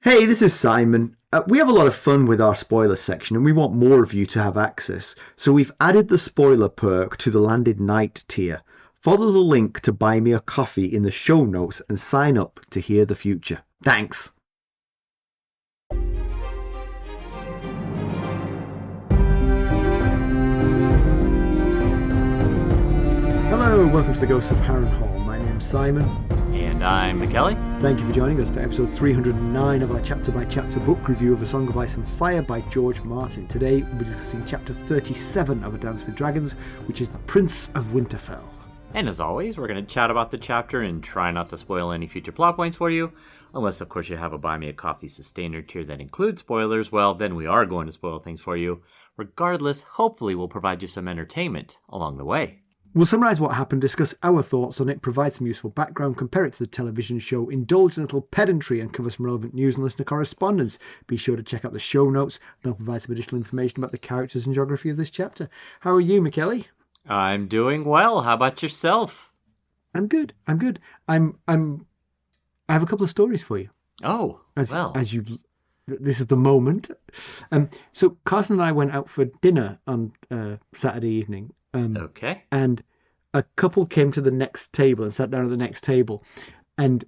Hey, this is Simon. We have a lot of fun with our spoiler section and we want more of you to have access, so we've added the spoiler perk to the Landed Knight tier. Follow the link to buy me a coffee in the show notes and sign up to hear the future. Thanks. Hello, welcome to the Ghosts of Harrenhal. My name's Simon. And I'm Mackelly. Thank you for joining us for episode 309 of our chapter-by-chapter book review of A Song of Ice and Fire by George Martin. Today we'll be discussing chapter 37 of A Dance with Dragons, which is The Prince of Winterfell. And as always, we're going to chat about the chapter and try not to spoil any future plot points for you. Unless, of course, you have a Buy Me a Coffee Sustainer tier that includes spoilers, well, then we are going to spoil things for you. Regardless, hopefully we'll provide you some entertainment along the way. We'll summarise what happened, discuss our thoughts on it, provide some useful background, compare it to the television show, indulge in a little pedantry and cover some relevant news and listener correspondence. Be sure to check out the show notes. They'll provide some additional information about the characters and geography of this chapter. How are you, Mackelly? I'm doing well. How about yourself? I'm good. I have a couple of stories for you. Oh, This is the moment. So Carson and I went out for dinner on Saturday evening. Okay. And a couple came to the next table and sat down at the next table. And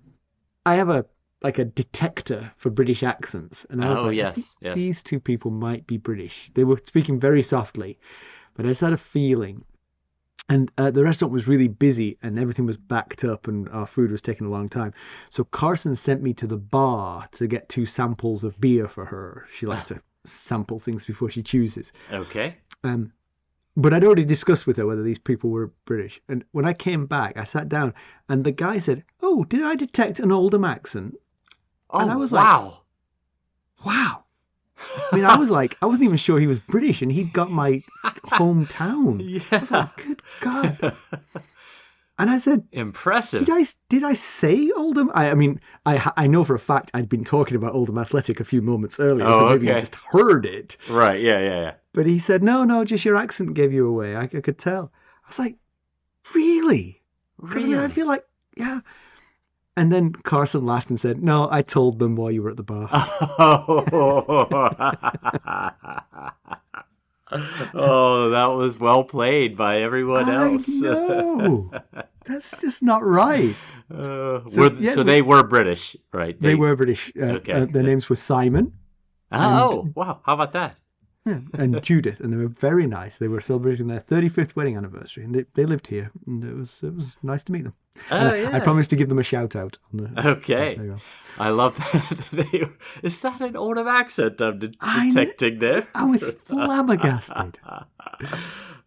I have a detector for British accents. And I was yes. These two people might be British. They were speaking very softly, but I just had a feeling. And the restaurant was really busy and everything was backed up and our food was taking a long time. So Carson sent me to the bar to get 2 samples of beer for her. She likes to sample things before she chooses. Okay. But I'd already discussed with her whether these people were British. And when I came back, I sat down and the guy said, "Oh, did I detect an Oldham accent?" Oh, and I was wow. Wow. I mean, I wasn't even sure he was British and he'd got my hometown. Yeah. I was like, good God. And I said, Impressive. Did I say Oldham? I mean, I know for a fact I'd been talking about Oldham Athletic a few moments earlier, so maybe you just heard it. Right, yeah. But he said, no, just your accent gave you away. I could tell. I was like, really? Because I feel like, yeah. And then Carson laughed and said, no, I told them while you were at the bar. Oh, that was well played by everyone else. I know. That's just not right. So they were British, right? They were British. Okay. Their names were Simon. Wow. How about that? Yeah, and Judith, and they were very nice. They were celebrating their 35th wedding anniversary, and they lived here, and it was nice to meet them. Yeah. I promised to give them a shout out. Okay, so I love that. Is that an Oldham accent I'm detecting there? I was flabbergasted.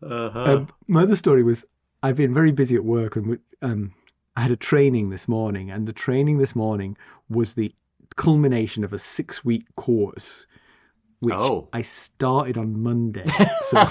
Uh-huh. My other story was I've been very busy at work, and I had a training this morning, and the training this morning was the culmination of a 6-week course, which I started on Monday. So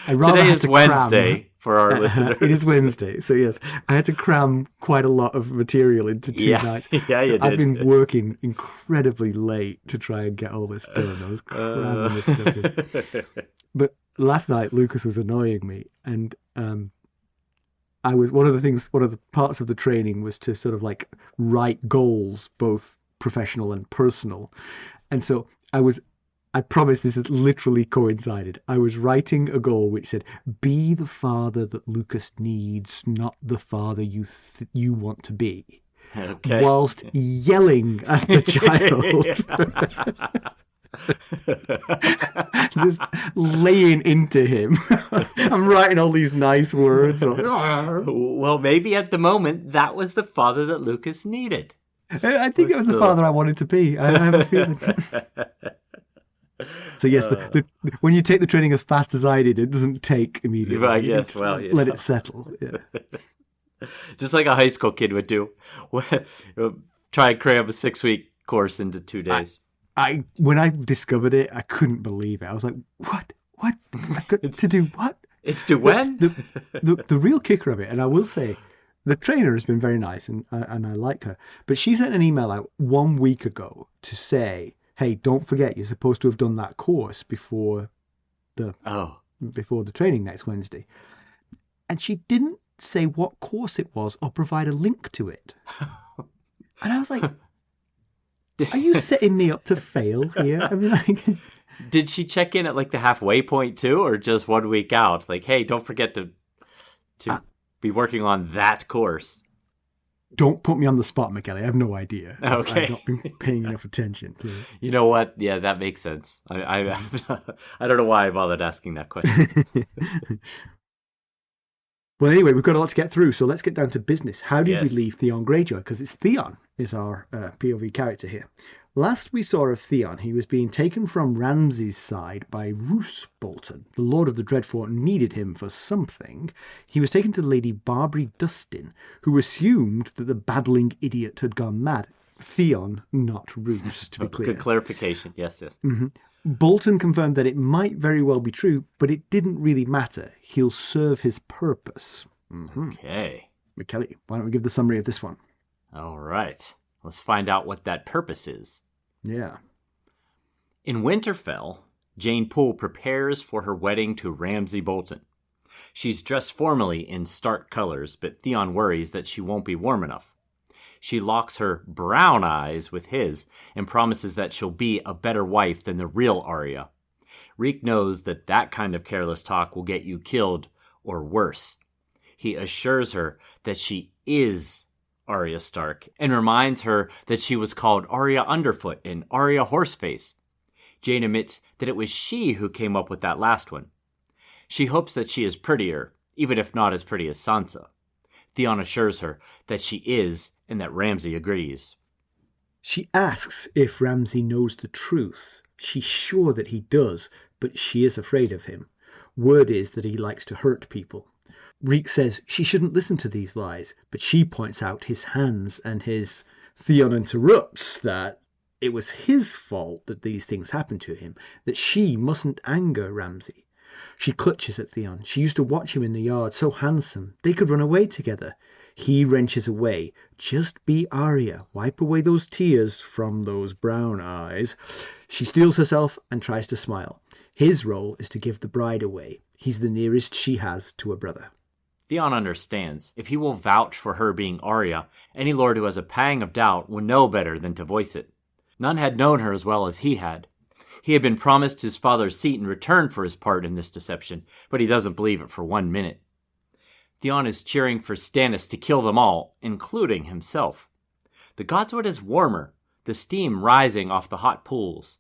today is Wednesday for our listeners. It is Wednesday, so yes, I had to cram quite a lot of material into 2 nights. Yeah, you did. I've been working incredibly late to try and get all this done. I was cramming this stuff in. But last night, Lucas was annoying me, and I was one of the parts of the training was to sort of like write goals, both professional and personal. And so I promise this has literally coincided. I was writing a goal which said, be the father that Lucas needs, not the father you want to be. Okay. Whilst yelling at the child. Just laying into him. I'm writing all these nice words. Well, maybe at the moment that was the father that Lucas needed. I think it was the father I wanted to be. I have a feeling. So yes, when you take the training as fast as I did, it doesn't take immediately. I guess. Let it settle. Yeah. Just like a high school kid would do. Try and cram a 6-week course into 2 days. When I discovered it, I couldn't believe it. I was like, what? I got to do what? It's to when? The real kicker of it, and I will say, the trainer has been very nice, and I like her. But she sent an email out 1 week ago to say, hey, don't forget, you're supposed to have done that course before the training next Wednesday. And she didn't say what course it was or provide a link to it. And I was like, are you setting me up to fail here? I mean, like... Did she check in at like the halfway point too, or just 1 week out? Like, hey, don't forget to be working on that course. Don't put me on the spot, Mackelly. I have no idea. Okay. I've not been paying enough attention. You know what? Yeah, that makes sense. I don't know why I bothered asking that question. Well, anyway, we've got a lot to get through, so let's get down to business. How did we Yes. leave Theon Greyjoy? Because it's Theon is our POV character here. Last we saw of Theon, he was being taken from Ramsay's side by Roose Bolton. The Lord of the Dreadfort needed him for something. He was taken to Lady Barbrey Dustin, who assumed that the babbling idiot had gone mad. Theon, not Roose, to be clear. Good clarification. Yes. Mm-hmm. Bolton confirmed that it might very well be true, but it didn't really matter. He'll serve his purpose. Mm-hmm. Okay. Mackelly, why don't we give the summary of this one? All right. Let's find out what that purpose is. Yeah. In Winterfell, Jeyne Poole prepares for her wedding to Ramsay Bolton. She's dressed formally in Stark colors, but Theon worries that she won't be warm enough. She locks her brown eyes with his and promises that she'll be a better wife than the real Arya. Reek knows that kind of careless talk will get you killed or worse. He assures her that she is Arya Stark and reminds her that she was called Arya Underfoot and Arya Horseface. Jeyne admits that it was she who came up with that last one. She hopes that she is prettier, even if not as pretty as Sansa. Theon assures her that she is and that Ramsay agrees. She asks if Ramsay knows the truth. She's sure that he does, but she is afraid of him. Word is that he likes to hurt people. Reek says she shouldn't listen to these lies, but she points out his hands and his... Theon interrupts that it was his fault that these things happened to him, that she mustn't anger Ramsay. She clutches at Theon. She used to watch him in the yard, so handsome. They could run away together. He wrenches away. Just be Arya. Wipe away those tears from those brown eyes. She steels herself and tries to smile. His role is to give the bride away. He's the nearest she has to a brother. Theon understands. If he will vouch for her being Arya, any lord who has a pang of doubt would know better than to voice it. None had known her as well as he had. He had been promised his father's seat in return for his part in this deception, but he doesn't believe it for 1 minute. Theon is cheering for Stannis to kill them all, including himself. The godswood is warmer, the steam rising off the hot pools.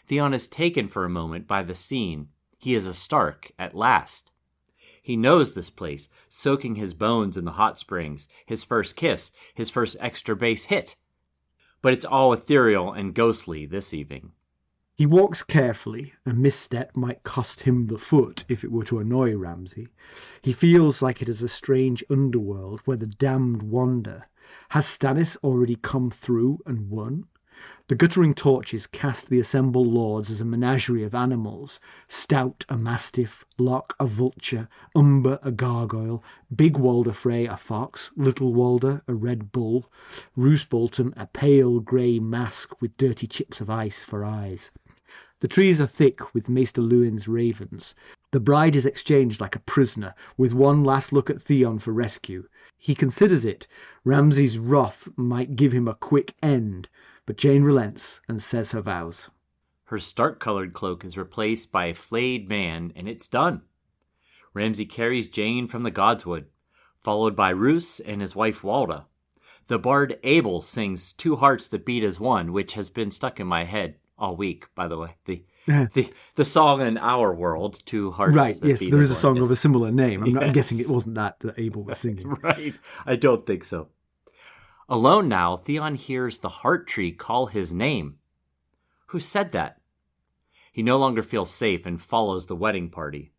Theon is taken for a moment by the scene. He is a Stark at last. He knows this place, soaking his bones in the hot springs, his first kiss, his first extra base hit. But it's all ethereal and ghostly this evening. He walks carefully. A misstep might cost him the foot if it were to annoy Ramsay. He feels like it is a strange underworld where the damned wander. Has Stannis already come through and won? The guttering torches cast the assembled lords as a menagerie of animals. Stout a mastiff, Locke a vulture, Umber a gargoyle, Big Walder Frey a fox, Little Walder a red bull, Roose Bolton a pale grey mask with dirty chips of ice for eyes. The trees are thick with Maester Luwin's ravens. The bride is exchanged like a prisoner, with one last look at Theon for rescue. He considers it. Ramsay's wrath might give him a quick end, but Jeyne relents and says her vows. Her Stark-colored cloak is replaced by a flayed man, and it's done. Ramsay carries Jeyne from the godswood, followed by Roose and his wife Walda. The bard Abel sings Two Hearts That Beat as One, which has been stuck in my head all week, by the way. The song in our world, Two Hearts right, That yes, Beat there as is a One, song yes. of a similar name. I'm Yes. guessing it wasn't that Abel was singing. Right, I don't think so. Alone now, Theon hears the heart tree call his name. Who said that? He no longer feels safe and follows the wedding party.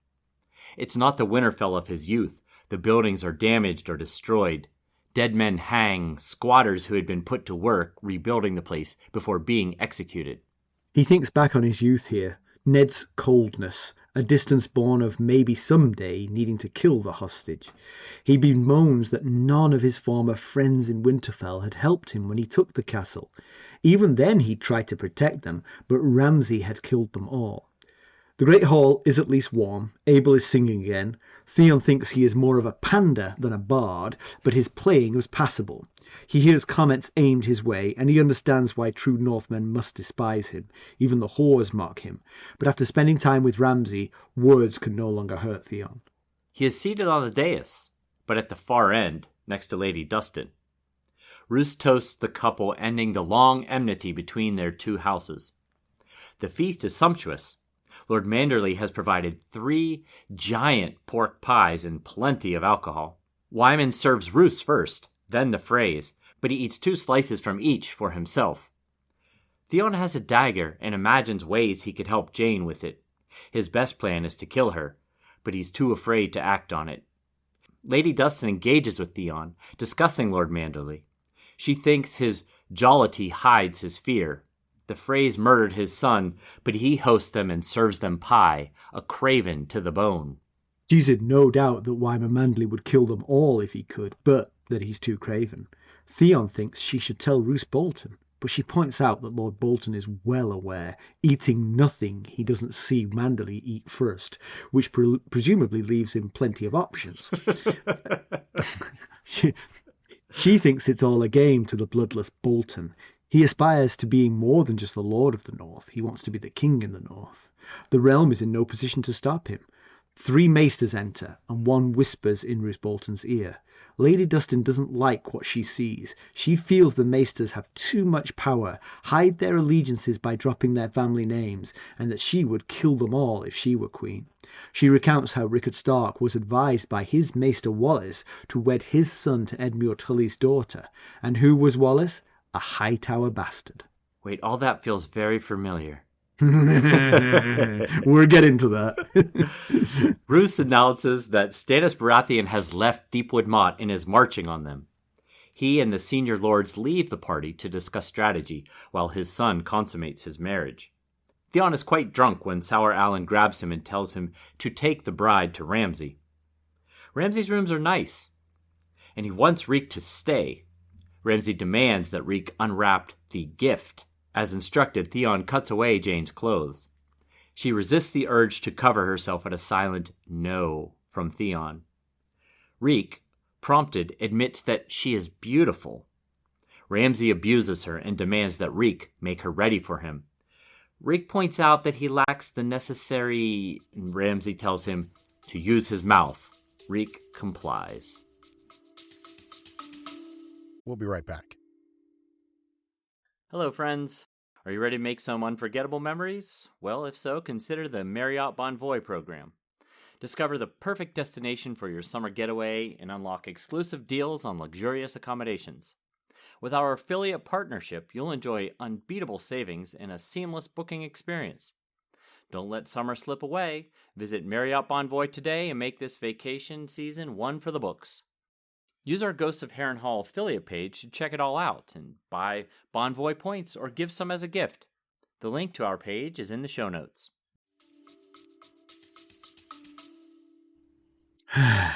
It's not the Winterfell of his youth. The buildings are damaged or destroyed. Dead men hang, squatters who had been put to work rebuilding the place before being executed. He thinks back on his youth here. Ned's coldness, a distance born of maybe someday needing to kill the hostage. He bemoans that none of his former friends in Winterfell had helped him when he took the castle. Even then he tried to protect them, but Ramsay had killed them all. The Great Hall is at least warm. Abel is singing again. Theon thinks he is more of a pander than a bard, but his playing was passable. He hears comments aimed his way, and he understands why true Northmen must despise him. Even the whores mock him. But after spending time with Ramsay, words can no longer hurt Theon. He is seated on the dais, but at the far end, next to Lady Dustin. Roose toasts the couple, ending the long enmity between their two houses. The feast is sumptuous. Lord Manderly has provided 3 giant pork pies and plenty of alcohol. Wyman serves Roose first, then the Freys, but he eats 2 slices from each for himself. Theon has a dagger and imagines ways he could help Jeyne with it. His best plan is to kill her, but he's too afraid to act on it. Lady Dustin engages with Theon, discussing Lord Manderly. She thinks his jollity hides his fear. The Freys murdered his son, but he hosts them and serves them pie, a craven to the bone. She's in no doubt that Wyman Manderly would kill them all if he could, but that he's too craven. Theon thinks she should tell Roose Bolton, but she points out that Lord Bolton is well aware, eating nothing he doesn't see Manderly eat first, which presumably leaves him plenty of options. She thinks it's all a game to the bloodless Bolton. He aspires to being more than just the Lord of the North. He wants to be the king in the North. The realm is in no position to stop him. 3 maesters enter, and one whispers in Roose Bolton's ear. Lady Dustin doesn't like what she sees. She feels the maesters have too much power, hide their allegiances by dropping their family names, and that she would kill them all if she were queen. She recounts how Rickard Stark was advised by his maester Wallace to wed his son to Edmure Tully's daughter. And who was Wallace? A Hightower bastard. Wait, all that feels very familiar. We're getting to that. Roose announces that Stannis Baratheon has left Deepwood Motte and is marching on them. He and the senior lords leave the party to discuss strategy while his son consummates his marriage. Theon is quite drunk when Sour Allen grabs him and tells him to take the bride to Ramsay. Ramsay's rooms are nice, and he wants Reek to stay. Ramsay demands that Reek unwrap the gift. As instructed, Theon cuts away Jeyne's clothes. She resists the urge to cover herself at a silent no from Theon. Reek, prompted, admits that she is beautiful. Ramsay abuses her and demands that Reek make her ready for him. Reek points out that he lacks the necessary... Ramsay tells him to use his mouth. Reek complies. We'll be right back. Hello, friends. Are you ready to make some unforgettable memories? Well, if so, consider the Marriott Bonvoy program. Discover the perfect destination for your summer getaway and unlock exclusive deals on luxurious accommodations. With our affiliate partnership, you'll enjoy unbeatable savings and a seamless booking experience. Don't let summer slip away. Visit Marriott Bonvoy today and make this vacation season one for the books. Use our Ghosts of Harrenhal affiliate page to check it all out and buy Bonvoy points or give some as a gift. The link to our page is in the show notes. I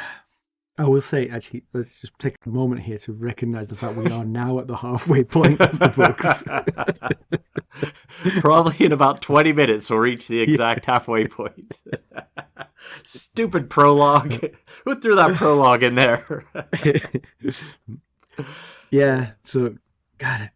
will say, actually, let's just take a moment here to recognize the fact we are now at the halfway point of the books. Probably in about 20 minutes we'll reach the exact halfway point. Stupid prologue. Who threw that prologue in there? Yeah, so, God,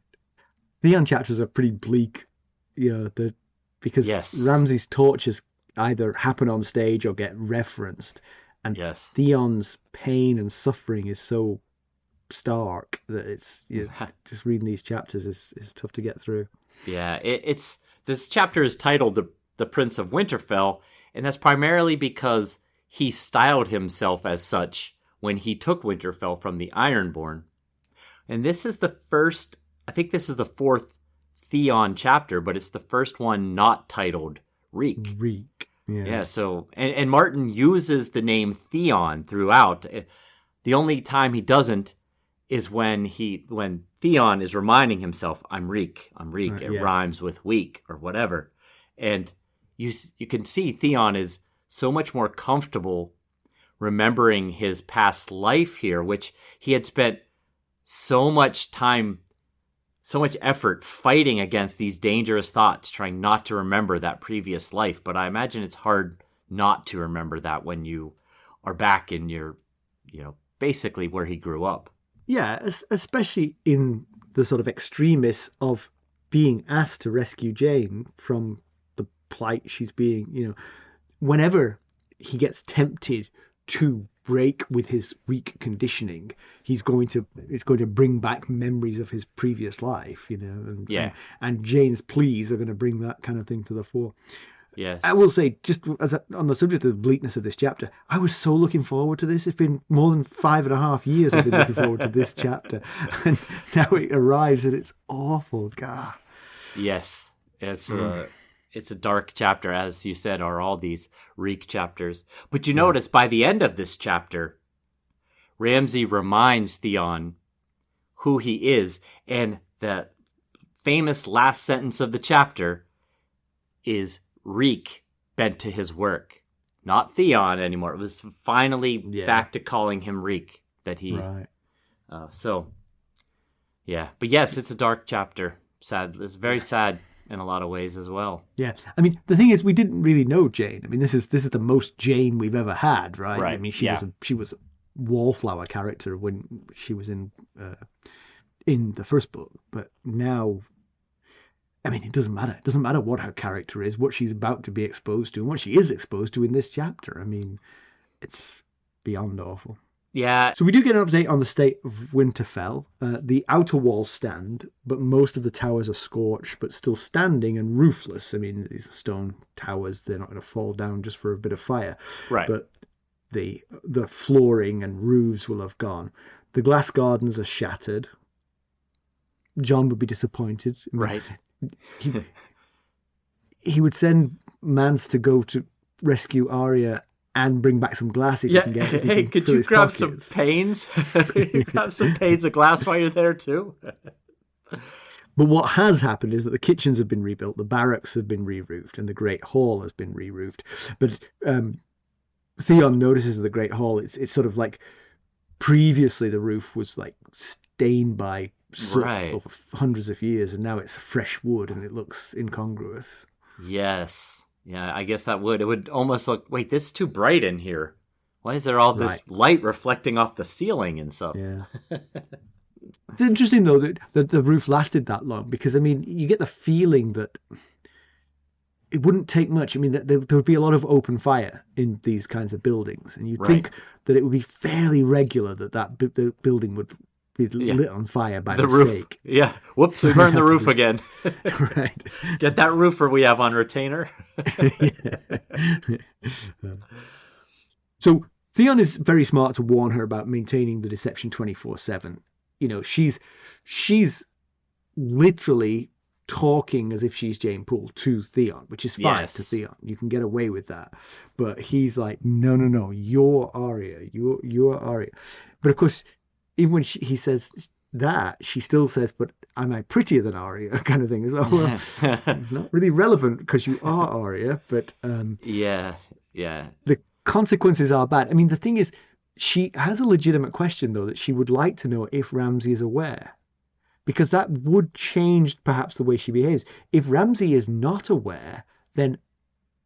Theon chapters are pretty bleak, because yes. Ramsay's tortures either happen on stage or get referenced. And yes. Theon's pain and suffering is so stark that it's just reading these chapters is tough to get through. Yeah, this chapter is titled the Prince of Winterfell, and that's primarily because he styled himself as such when he took Winterfell from the Ironborn. And this is the first, I think this is the 4th Theon chapter, but it's the first one not titled Reek. Yeah, so, and Martin uses the name Theon throughout. The only time he doesn't is when Theon is reminding himself, I'm Reek. Right, it rhymes with weak or whatever. And you can see Theon is so much more comfortable remembering his past life here, which he had spent so much time, so much effort fighting against these dangerous thoughts, trying not to remember that previous life. But I imagine it's hard not to remember that when you are back in basically where he grew up. Yeah, especially in the sort of extremis of being asked to rescue Jeyne from the plight she's being, whenever he gets tempted to break with his weak conditioning, it's going to bring back memories of his previous life, and Jeyne's pleas are going to bring that kind of thing to the fore. Yes. I will say, just on the subject of the bleakness of this chapter, I was so looking forward to this. It's been more than 5.5 years I've been looking forward to this chapter, and now it arrives and it's awful. God. Yes, it's a dark chapter, as you said, are all these Reek chapters. But you notice by the end of this chapter, Ramsay reminds Theon who he is, and the famous last sentence of the chapter is Reek bent to his work. Not Theon anymore. It was finally back to calling him Reek that he... Right. But yes, it's a dark chapter. Sad. It's very sad in a lot of ways as well. Yeah. I mean, the thing is, we didn't really know Jeyne. I mean, this is the most Jeyne we've ever had, right? Right. I mean, she was a wallflower character when she was in the first book, but now, I mean, it doesn't matter. It doesn't matter what her character is, what she's about to be exposed to, and what she is exposed to in this chapter. I mean, it's beyond awful. Yeah. So we do get an update on the state of Winterfell. The outer walls stand, but most of the towers are scorched, but still standing and roofless. I mean, these are stone towers. They're not going to fall down just for a bit of fire. Right. But the flooring and roofs will have gone. The glass gardens are shattered. Jon would be disappointed. Right. He would send Mance to go to rescue Arya and bring back some glass if you can get it. Hey, could you grab some panes? Grab some panes of glass while you're there too. But what has happened is that the kitchens have been rebuilt, the barracks have been re-roofed, and the Great Hall has been re-roofed. But Theon notices the Great Hall. It's sort of like previously the roof was like stained by soot over hundreds of years, and now it's fresh wood and it looks incongruous. Yes. Yeah, I guess it would almost look, wait, this is too bright in here. Why is there all this light reflecting off the ceiling and stuff? Yeah. It's interesting, though, that the roof lasted that long, because, I mean, you get the feeling that it wouldn't take much. I mean, there would be a lot of open fire in these kinds of buildings, and you'd think that it would be fairly regular that the building would be lit on fire by the mistake. Roof. Yeah. Whoops, we burned the roof again. Right. Get that roofer we have on retainer. So Theon is very smart to warn her about maintaining the deception 24/7. She's literally talking as if she's Jeyne Poole to Theon, which is fine to Theon. You can get away with that. But he's like, no, you're Arya. You're Arya. But of course, even when he says that, she still says, but am I prettier than Arya, kind of thing as well. Well, not really relevant because you are Arya, but yeah. The consequences are bad. I mean, the thing is, she has a legitimate question, though, that she would like to know if Ramsay is aware, because that would change perhaps the way she behaves. If Ramsay is not aware, then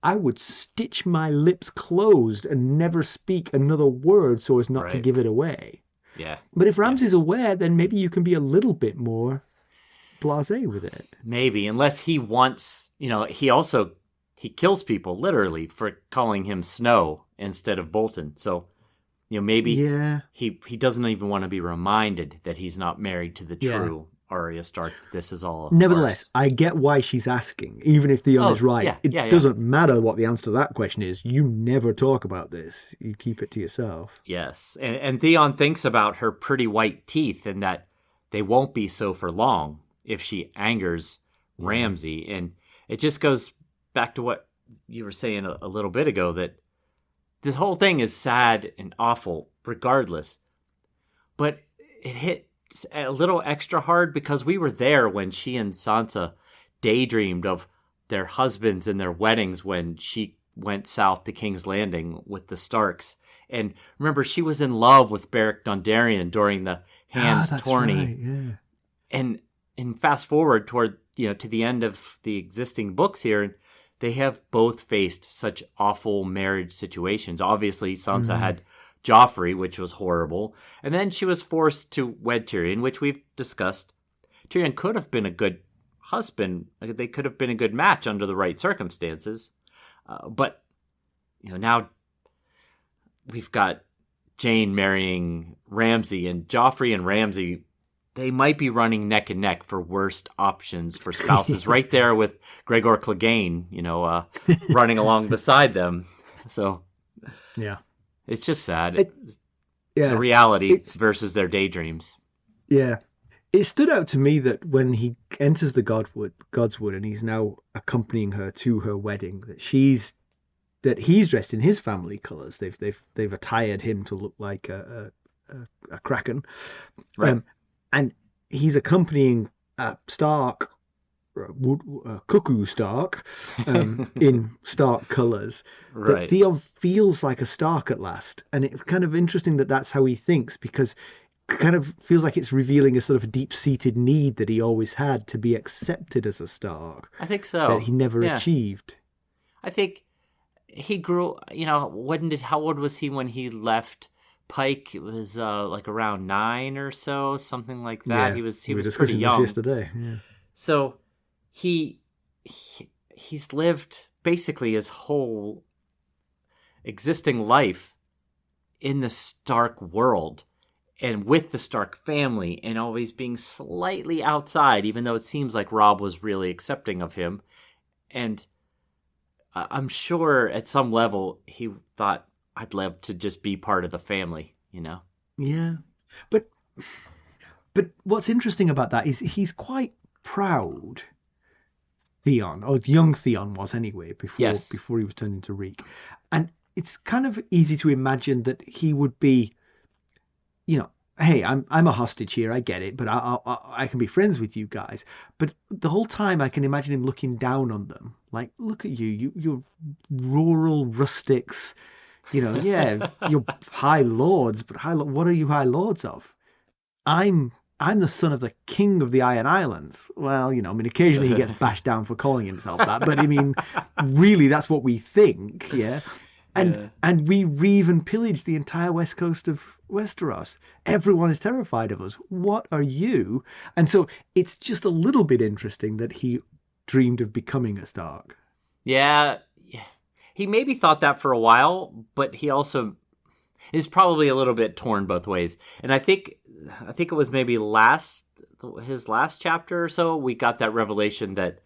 I would stitch my lips closed and never speak another word so as not to give it away. Yeah. But if Ramsay's aware, then maybe you can be a little bit more blasé with it. Maybe, unless he wants, he kills people literally for calling him Snow instead of Bolton. So, maybe he doesn't even want to be reminded that he's not married to the true Arya Stark. This is all Nevertheless, I get why she's asking, even if Theon is right. It doesn't matter what the answer to that question is. You never talk about this. You keep it to yourself. Yes, and Theon thinks about her pretty white teeth and that they won't be so for long if she angers Ramsay. And it just goes back to what you were saying a little bit ago, that this whole thing is sad and awful regardless. But it hit a little extra hard because we were there when she and Sansa daydreamed of their husbands and their weddings when she went south to King's Landing with the Starks. And remember, she was in love with Beric Dondarrion during the Hands tourney. Right, and fast forward toward to the end of the existing books here, they have both faced such awful marriage situations. Obviously, Sansa had Joffrey, which was horrible, and then she was forced to wed Tyrion, which we've discussed. Tyrion could have been a good husband. They could have been a good match under the right circumstances. But, now we've got Jeyne marrying Ramsay, and Joffrey and Ramsay, they might be running neck and neck for worst options for spouses right there with Gregor Clegane, running along beside them. So, yeah, it's just sad. The reality versus their daydreams. Yeah. It stood out to me that when he enters the godswood and he's now accompanying her to her wedding, that he's dressed in his family colours. They've attired him to look like a kraken, right? And he's accompanying Stark, Cuckoo Stark, in Stark colours. Right. That Theon feels like a Stark at last, and it's kind of interesting that that's how he thinks, because kind of feels like it's revealing a sort of a deep-seated need that he always had to be accepted as a Stark. I think so. That he never achieved. I think he grew, how old was he when he left Pike? It was like around 9 or so, something like that. Yeah, he was discussing pretty young. This yesterday. Yeah. So he's lived basically his whole existing life in the Stark world, and with the Stark family, and always being slightly outside, even though it seems like Robb was really accepting of him. And I'm sure at some level he thought, I'd love to just be part of the family, Yeah. But what's interesting about that is he's quite proud, Theon, or young Theon was anyway, before he was turned into Reek. And it's kind of easy to imagine that he would be, hey, I'm a hostage here, I get it, but I can be friends with you guys. But the whole time I can imagine him looking down on them, like, look at you're rural rustics, yeah, you're high lords, but what are you high lords of? I'm the son of the king of the Iron Islands. Well, occasionally he gets bashed down for calling himself that, but really that's what we think, yeah. And we reave and pillage the entire west coast of Westeros. Everyone is terrified of us. What are you? And so it's just a little bit interesting that he dreamed of becoming a Stark. Yeah. He maybe thought that for a while, but he also is probably a little bit torn both ways. And I think it was maybe his last chapter or so, we got that revelation that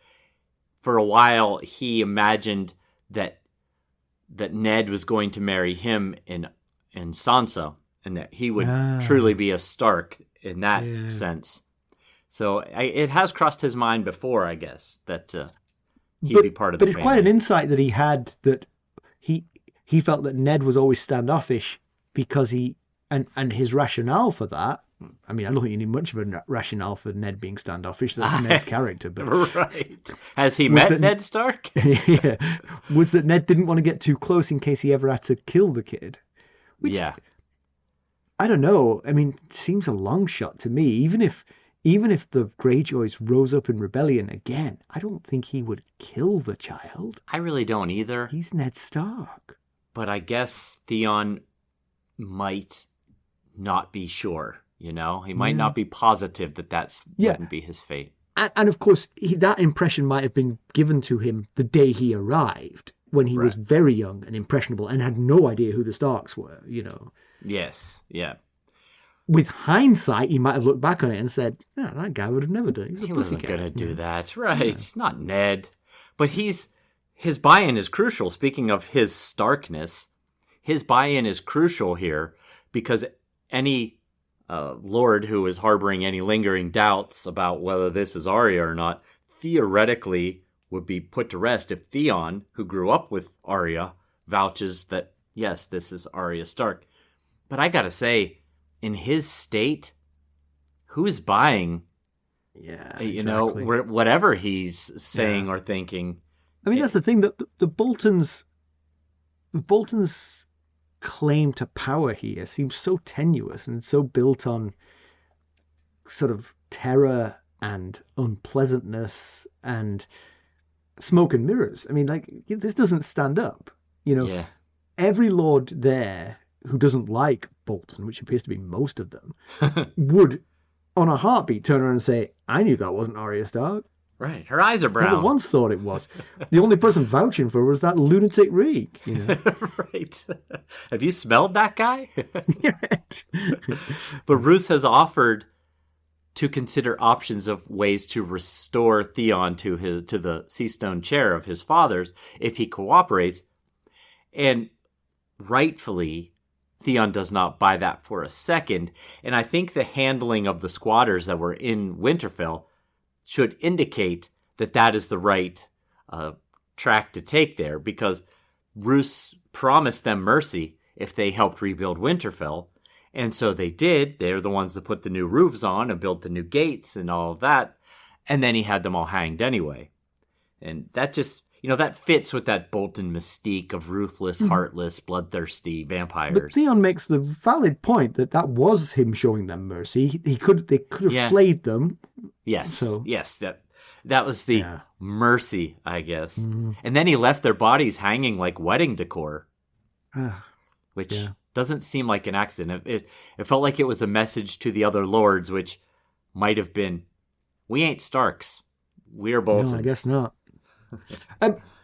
for a while he imagined that Ned was going to marry him and Sansa, and that he would truly be a Stark in that sense. So it has crossed his mind before, I guess, that he'd be part of the family. But it's quite an insight that he had, that he felt that Ned was always standoffish because and his rationale for that. I don't think you need much of a rationale for Ned being standoffish. That's Ned's character. But right. Has he met Ned Stark? Yeah. Was that Ned didn't want to get too close in case he ever had to kill the kid. Which, I don't know. It seems a long shot to me. Even if the Greyjoys rose up in rebellion again, I don't think he would kill the child. I really don't either. He's Ned Stark. But I guess Theon might not be sure. He might not be positive that wouldn't be his fate. And of course, that impression might have been given to him the day he arrived, when he was very young and impressionable and had no idea who the Starks were, Yes, yeah. With hindsight, he might have looked back on it and said, that guy would have never done it. He wasn't going to do that. Right, it's not Ned. But his buy-in is crucial. Speaking of his Starkness, his buy-in is crucial here, because any lord who is harboring any lingering doubts about whether this is Arya or not, theoretically would be put to rest if Theon, who grew up with Arya, vouches that, yes, this is Arya Stark. But I gotta say, in his state, who's buying, whatever he's saying or thinking? That's the thing, that the Boltons' claim to power here seems so tenuous and so built on sort of terror and unpleasantness and smoke and mirrors. I mean, like, this doesn't stand up. You know, Yeah. every lord there who doesn't like Bolton, which appears to be most of them, would, on a heartbeat, turn around and say, I knew that wasn't Arya Stark. Right. Her eyes are brown. Never once thought it was. The only person vouching for her was that lunatic Reek. You know? Right. Have you smelled that guy? Right. But Roose has offered to consider options of ways to restore Theon to the Seastone chair of his fathers if he cooperates. And rightfully, Theon does not buy that for a second. And I think the handling of the squatters that were in Winterfell should indicate that that is the right track to take there, because Roose promised them mercy if they helped rebuild Winterfell. And so they did. They're the ones that put the new roofs on and built the new gates and all of that. And then he had them all hanged anyway. And that just, that fits with that Bolton mystique of ruthless, heartless, bloodthirsty vampires. But Theon makes the valid point that was him showing them mercy. They could have flayed them. Yes, So. yes, that was the mercy, I guess. And then he left their bodies hanging like wedding decor, which doesn't seem like an accident. It felt like it was a message to the other lords, which might have been, we ain't Starks, we're Boltons. No, I guess not.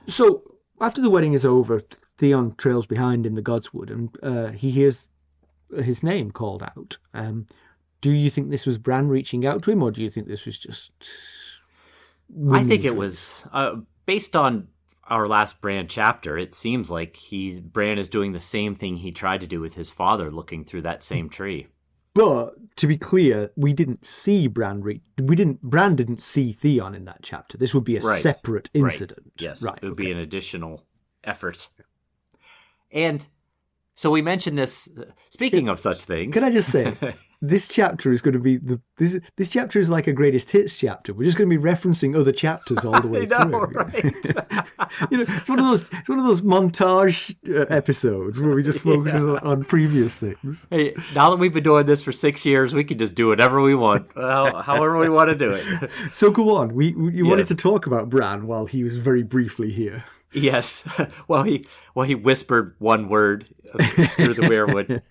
So after the wedding is over, Theon trails behind in the godswood, and he hears his name called out. Do you think this was Bran reaching out to him, or do you think this was just... I think it was, based on our last Bran chapter, it seems like Bran is doing the same thing he tried to do with his father, looking through that same tree. But to be clear, we didn't see Bran Bran didn't see Theon in that chapter. This would be a separate incident. Right. Yes, it would be an additional effort. And so we mentioned this, speaking of such things. Can I just say, this chapter is going to be, this chapter is like a greatest hits chapter. We're just going to be referencing other chapters all the way through. Right? It's one of those montage episodes where we just focus on previous things. Hey, now that we've been doing this for 6 years, we can just do whatever we want, however we want to do it. So go on. You wanted to talk about Bran while he was very briefly here. Yes. Well, he whispered one word through the weirwood.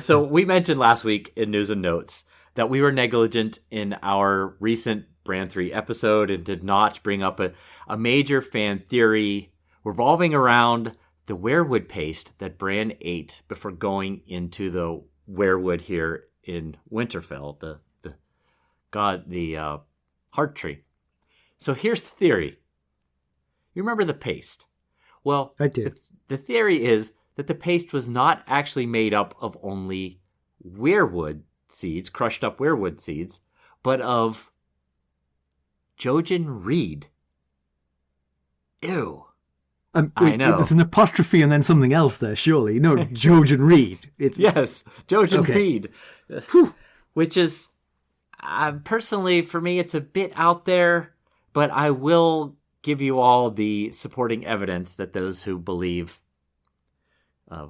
So we mentioned last week in News and Notes that we were negligent in our recent Bran 3 episode and did not bring up a major fan theory revolving around the weirwood paste that Bran ate before going into the weirwood here in Winterfell, the heart tree. So here's the theory. You remember the paste? Well, I do. The theory is that the paste was not actually made up of only weirwood seeds, crushed up weirwood seeds, but of Jojen reed. Ew. I know. There's an apostrophe and then something else there, surely. No, Jojen reed. Yes, Jojen reed. Which is, personally, for me, it's a bit out there, but I will give you all the supporting evidence that those who believe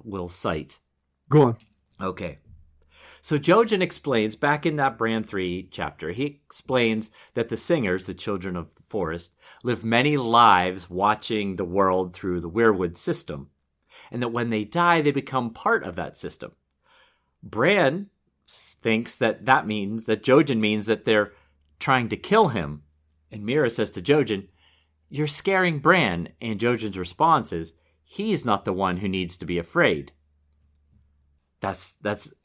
will cite. Go on. Okay. So Jojen explains, back in that Bran 3 chapter, he explains that the singers, the children of the forest, live many lives watching the world through the weirwood system, and that when they die, they become part of that system. Bran thinks that means that Jojen means that they're trying to kill him, and Mira says to Jojen, "You're scaring Bran," and Jojen's response is, "He's not the one who needs to be afraid." That's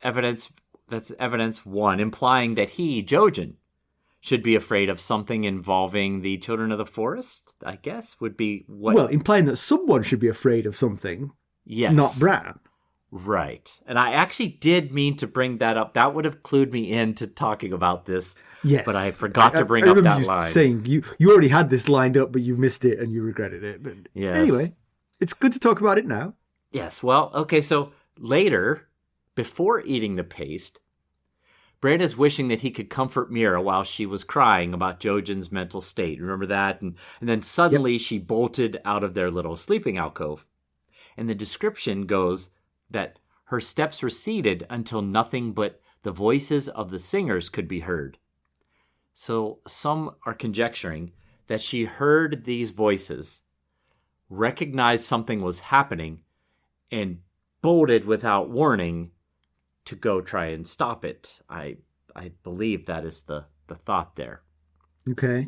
evidence. That's evidence one, implying that he, Jojen, should be afraid of something involving the children of the forest, I guess, would be what... Well, implying that someone should be afraid of something, not Bran. Right. And I actually did mean to bring that up. That would have clued me into talking about this. Yes. But I forgot to bring up that line. Saying you already had this lined up, but you missed it and you regretted it. But yes. Anyway, it's good to talk about it now. Yes. Well, okay. So later, before eating the paste, Bran is wishing that he could comfort Mira while she was crying about Jojen's mental state. Remember that? And then suddenly she bolted out of their little sleeping alcove. And the description goes that her steps receded until nothing but the voices of the singers could be heard. So some are conjecturing that she heard these voices, recognized something was happening, and bolted without warning to go try and stop it. I believe that is the thought there. Okay.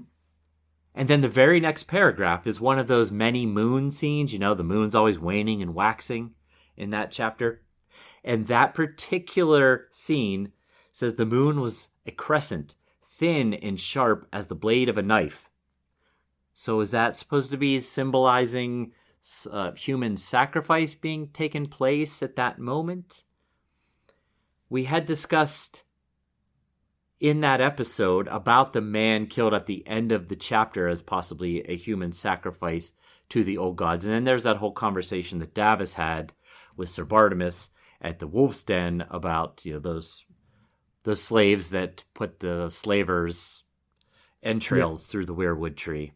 And then the very next paragraph is one of those many moon scenes. You know, the moon's always waning and waxing in that chapter. And that particular scene says the moon was a crescent, thin and sharp as the blade of a knife. So is that supposed to be symbolizing human sacrifice being taken place at that moment? We had discussed in that episode about the man killed at the end of the chapter as possibly a human sacrifice to the old gods. And then there's that whole conversation that Davos had with Sir Bartimaeus at the Wolf's Den about, you know, the slaves that put the slavers' entrails through the weirwood tree.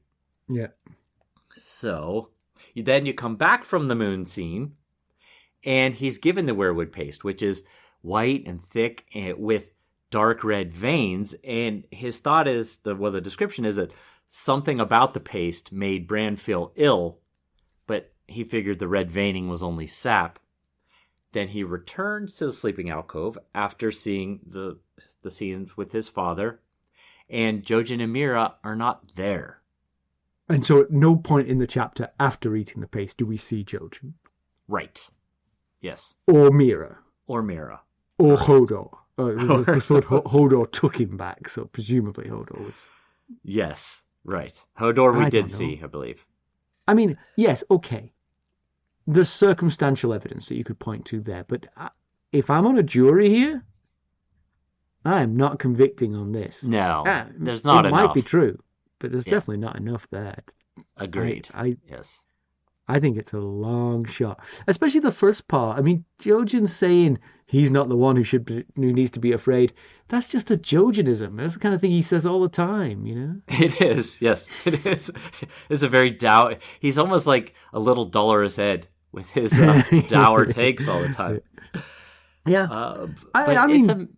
Yeah. So then you come back from the moon scene, and he's given the weirwood paste, which is white and thick and with dark red veins. And his thought is, the description is that something about the paste made Bran feel ill, but he figured the red veining was only sap. Then he returns to the sleeping alcove after seeing the scenes with his father, and Jojen and Mira are not there. And so at no point in the chapter after eating the paste do we see Jojen. Right. Yes. Or Mira. Or Mira. Or Hodor. Hodor took him back, so presumably Hodor was... Yes, right. Hodor we did see, I believe. I mean, yes, okay. There's circumstantial evidence that you could point to there, but if I'm on a jury here, I am not convicting on this. No, there's not enough. It might be true, but there's definitely not enough there. Agreed. Yes. I think it's a long shot, especially the first part. I mean, Jojen saying he's not the one who needs to be afraid. That's just a Jojenism. That's the kind of thing he says all the time, you know? It is, yes. It is. It's a very he's almost like a little Dolorous Ed with his dour takes all the time. Yeah. I mean,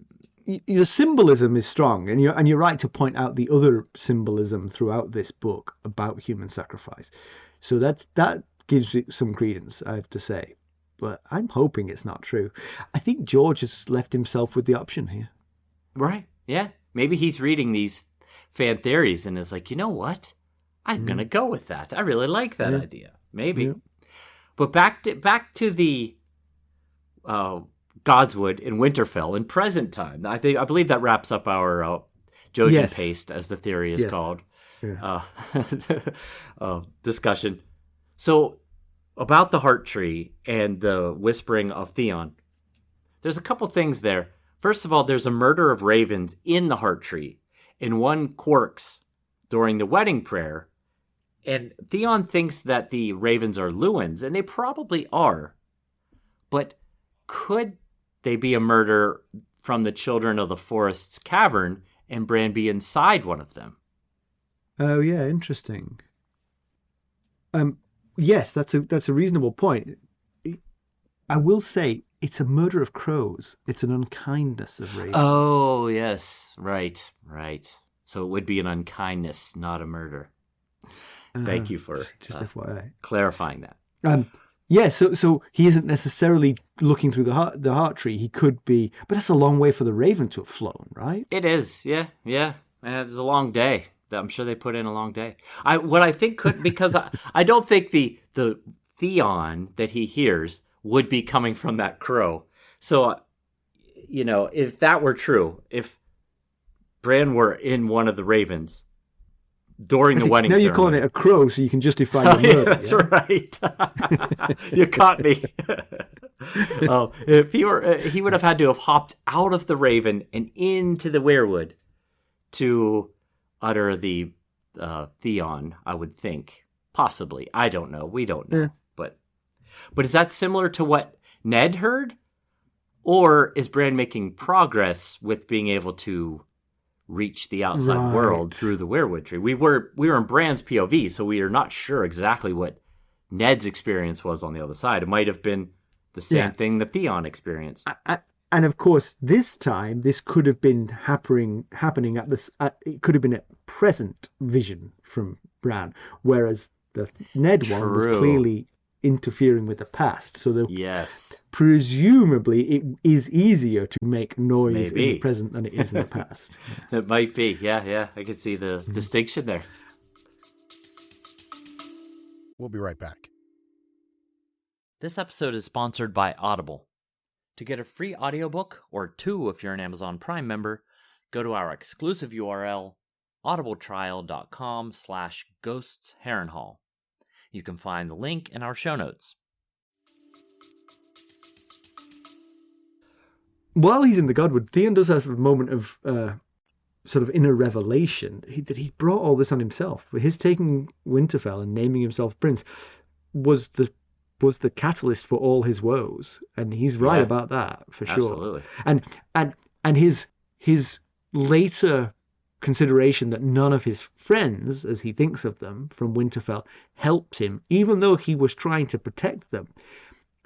the symbolism is strong, and you're right to point out the other symbolism throughout this book about human sacrifice. So that gives it some credence, I have to say. But I'm hoping it's not true. I think George has left himself with the option here. Right. Yeah. Maybe he's reading these fan theories and is like, you know what? I'm going to go with that. I really like that idea. Maybe. Yeah. But back to the Godswood in Winterfell in present time. I believe that wraps up our Jojen paste, as the theory is called, discussion. So, about the heart tree and the whispering of Theon, there's a couple things there. First of all, there's a murder of ravens in the heart tree, and one quirks during the wedding prayer, and Theon thinks that the ravens are Lewins, and they probably are. But could they be a murder from the children of the forest's cavern, and Bran be inside one of them? Oh, yeah, interesting. Yes, that's a reasonable point. I will say it's a murder of crows. It's an unkindness of ravens. Oh, yes. Right. So it would be an unkindness, not a murder. Thank you for just FYI. Clarifying that. Yes, so he isn't necessarily looking through the heart tree. He could be, but that's a long way for the raven to have flown, right? It is, yeah. It's a long day. I'm sure they put in a long day. What I think could, because I don't think the Theon that he hears would be coming from that crow. So, if that were true, if Bran were in one of the ravens during the wedding ceremony. Now you're calling it a crow, so you can justify your murder. That's right. You caught me. If he would have had to have hopped out of the raven and into the weirwood to utter the Theon, I would think. Possibly. I don't know. We don't know. Yeah. But is that similar to what Ned heard? Or is Bran making progress with being able to reach the outside world through the weirwood tree? We were in Bran's POV, so we are not sure exactly what Ned's experience was on the other side. It might have been the same thing that Theon experienced. And of course, this time, this could have been happening at this. It could have been at present vision from Bran, whereas the Ned one was True. clearly interfering with the past. So Yes. presumably it is easier to make noise in Maybe. the present than it is in the past. It might be. Yeah. I can see the distinction there. We'll be right back. This episode is sponsored by Audible. To get a free audiobook, or 2 if you're an Amazon Prime member, go to our exclusive URL, audibletrial.com/ghostsharrenhal. You can find the link in our show notes. While he's in the Godwood, Theon does have a moment of sort of inner revelation that he brought all this on himself. His taking Winterfell and naming himself prince was the catalyst for all his woes, and he's right about that for sure. Absolutely. And his later consideration that none of his friends, as he thinks of them from Winterfell, helped him, even though he was trying to protect them,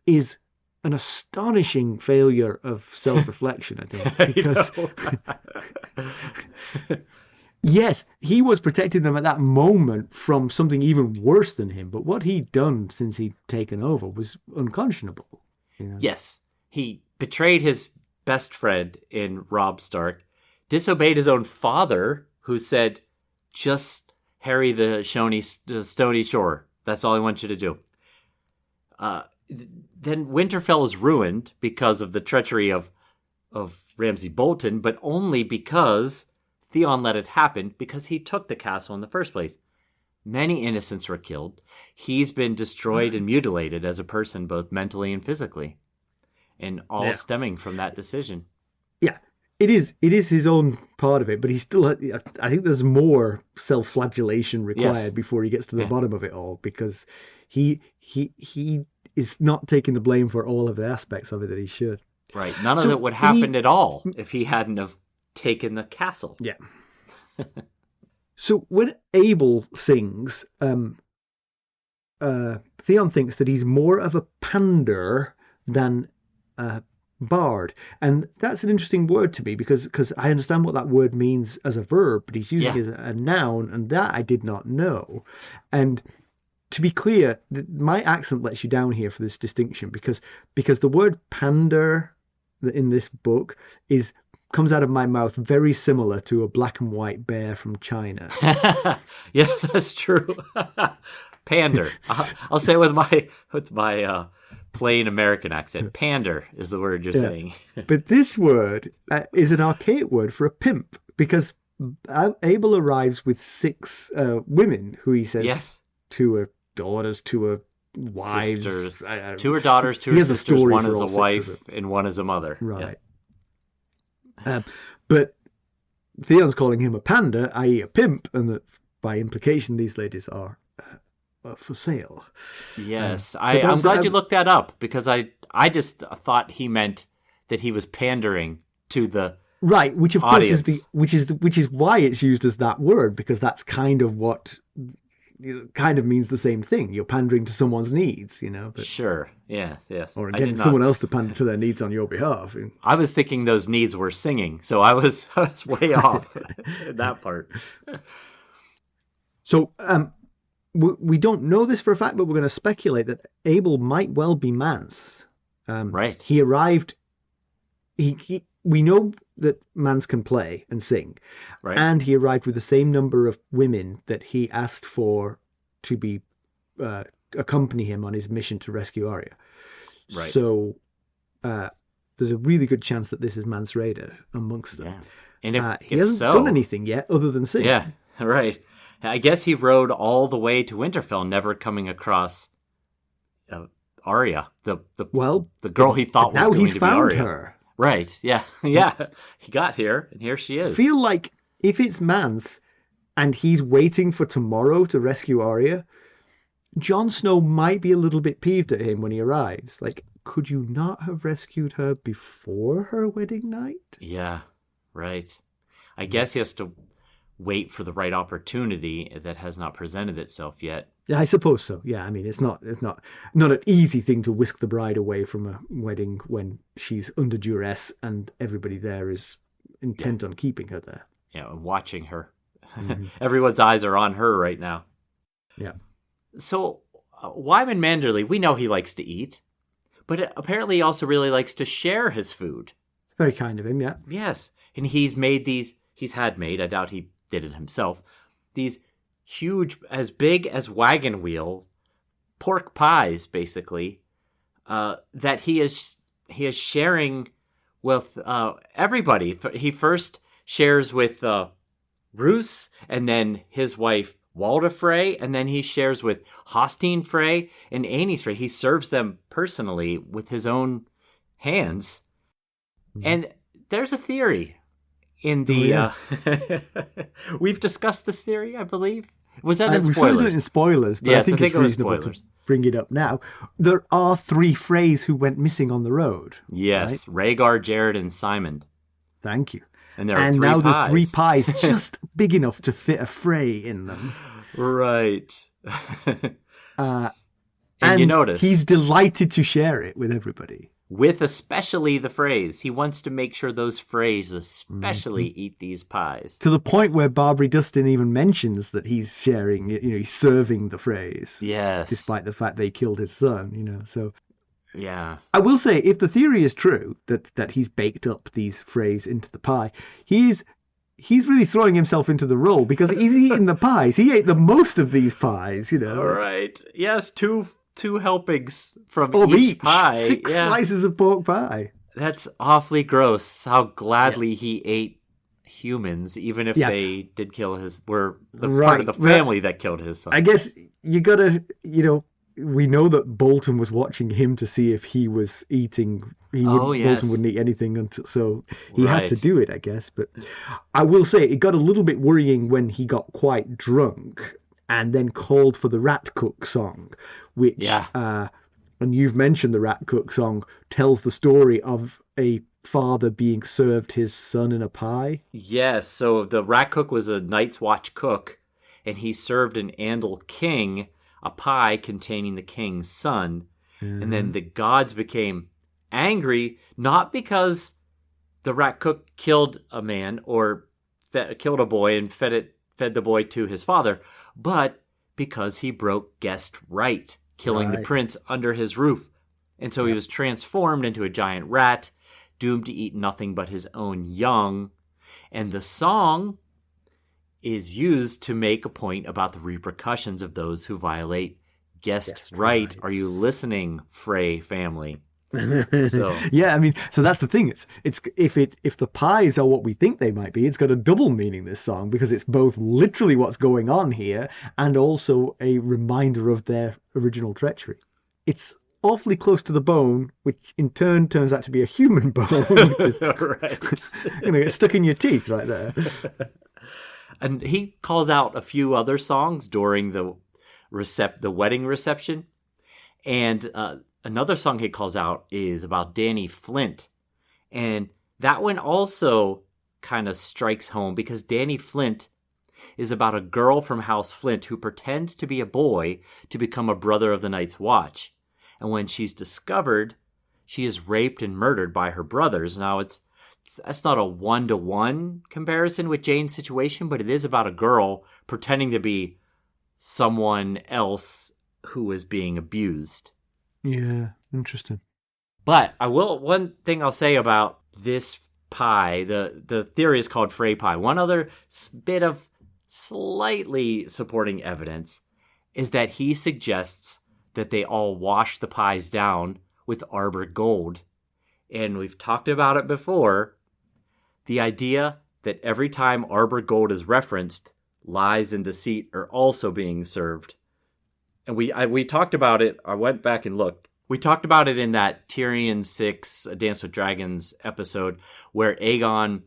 is an astonishing failure of self-reflection, I think. Because yes, he was protecting them at that moment from something even worse than him, but what he'd done since he'd taken over was unconscionable. You know? Yes, he betrayed his best friend in Robb Stark, disobeyed his own father, who said, just harry the stony shore. That's all I want you to do. Then Winterfell is ruined because of the treachery of Ramsay Bolton, but only because Theon let it happen, because he took the castle in the first place. Many innocents were killed. He's been destroyed and mutilated as a person, both mentally and physically, and all stemming from that decision. Yeah, it is his own part of it, but he's still, I think there's more self-flagellation required before he gets to the bottom of it all, because he is not taking the blame for all of the aspects of it that he should. Right. None of it would happen at all if he hadn't have taken the castle. Yeah. So when Abel sings, Theon thinks that he's more of a pander than a bard. And that's an interesting word to me because I understand what that word means as a verb, but he's using it as a noun, and that I did not know. And to be clear, my accent lets you down here for this distinction because the word pander in this book comes out of my mouth very similar to a black and white bear from China. Yes, that's true. Pander. I'll say it with my plain American accent. Pander is the word you're saying. But this word is an archaic word for a pimp, because Abel arrives with 6 women who he says to her daughters, to her wives, sisters, 2 her daughters, 2 her sisters. One is a wife and one is a mother. Right. Yeah. But Theon's calling him a pander, i.e. a pimp, and that by implication these ladies are for sale. Yes, I'm glad you looked that up, because I just thought he meant that he was pandering to the right, which of audience. Course which is why it's used as that word, because that's kind of what kind of means the same thing. You're pandering to someone's needs, you know. But, sure. Yes. Or getting someone else to pander to their needs on your behalf. I was thinking those needs were singing, so I was way off in that part. So we don't know this for a fact, but we're going to speculate that Abel might well be Mance. Right. He arrived. We know that Mance can play and sing, right. And he arrived with the same number of women that he asked for to be accompany him on his mission to rescue Arya. Right. So there's a really good chance that this is Mance Rayder amongst them. Yeah. And he hasn't done anything yet other than sing. Yeah, right. I guess he rode all the way to Winterfell, never coming across Arya, the girl he thought was going to be Arya. Now he's found her. Right, yeah. He got here, and here she is. I feel like if it's Mance and he's waiting for tomorrow to rescue Arya, Jon Snow might be a little bit peeved at him when he arrives. Like, could you not have rescued her before her wedding night? Yeah, right. I guess he has to wait for the right opportunity that has not presented itself yet. Yeah, I suppose so. Yeah, I mean, it's not an easy thing to whisk the bride away from a wedding when she's under duress and everybody there is intent on keeping her there. Yeah, and watching her Everyone's eyes are on her right now. Yeah. So Wyman Manderly, we know he likes to eat, but apparently he also really likes to share his food. It's very kind of him, yeah. Yes. And he's had made, I doubt he did it himself, these huge, as big as wagon wheel pork pies, basically, that he is sharing with everybody. He first shares with Roose, and then his wife Walda Frey, and then he shares with Hostine Frey and Aenys Frey. He serves them personally with his own hands. And there's a theory in the... we've discussed this theory, I believe. Was that in spoilers? We started it in spoilers, but yes, I think it's reasonable spoilers. to bring it up now. There are 3 Freys who went missing on the road. Yes, right? Rhaegar, Jared, and Simon. Thank you. And there are 3 pies. There's 3 pies just big enough to fit a Frey in them. Right. And you notice he's delighted to share it with everybody. With especially the Freys. He wants to make sure those Freys especially eat these pies. To the point where Barbrey Dustin even mentions that he's sharing, he's serving the Freys. Yes. Despite the fact they killed his son, so... Yeah. I will say, if the theory is true, that he's baked up these Freys into the pie, he's really throwing himself into the role, because he's eating the pies. He ate the most of these pies, All right. Yes, two helpings from of each pie. 6 slices of pork pie. That's awfully gross. How gladly he ate humans, even if they did kill were the part of the family that killed his son. I guess you gotta, we know that Bolton was watching him to see if he was eating. Bolton wouldn't eat anything until, so he had to do it, I guess. But I will say it got a little bit worrying when he got quite drunk and then called for the Rat Cook song, which, and you've mentioned the Rat Cook song, tells the story of a father being served his son in a pie. Yes, so the Rat Cook was a Night's Watch cook, and he served an Andal king a pie containing the king's son. And then the gods became angry, not because the Rat Cook killed a man or killed a boy and fed the boy to his father, but because he broke guest right, killing the prince under his roof. And so he was transformed into a giant rat, doomed to eat nothing but his own young. And the song is used to make a point about the repercussions of those who violate guest right. Are you listening, Frey family? So so that's the thing. It's if the pies are what we think they might be, it's got a double meaning, this song, because it's both literally what's going on here and also a reminder of their original treachery. It's awfully close to the bone, which in turn turns out to be a human bone, which is get stuck in your teeth right there. And he calls out a few other songs during the wedding reception. And another song he calls out is about Dany Flint. And that one also kind of strikes home, because Dany Flint is about a girl from House Flint who pretends to be a boy to become a brother of the Night's Watch. And when she's discovered, she is raped and murdered by her brothers. Now, that's not a one-to-one comparison with Jeyne's situation, but it is about a girl pretending to be someone else who is being abused. Yeah, interesting. But one thing I'll say about this pie, the theory is called Frey pie. One other bit of slightly supporting evidence is that he suggests that they all wash the pies down with arbor gold. And we've talked about it before. The idea that every time arbor gold is referenced, lies and deceit are also being served. And we talked about it. I went back and looked. We talked about it in that Tyrion 6 A Dance with Dragons episode, where Aegon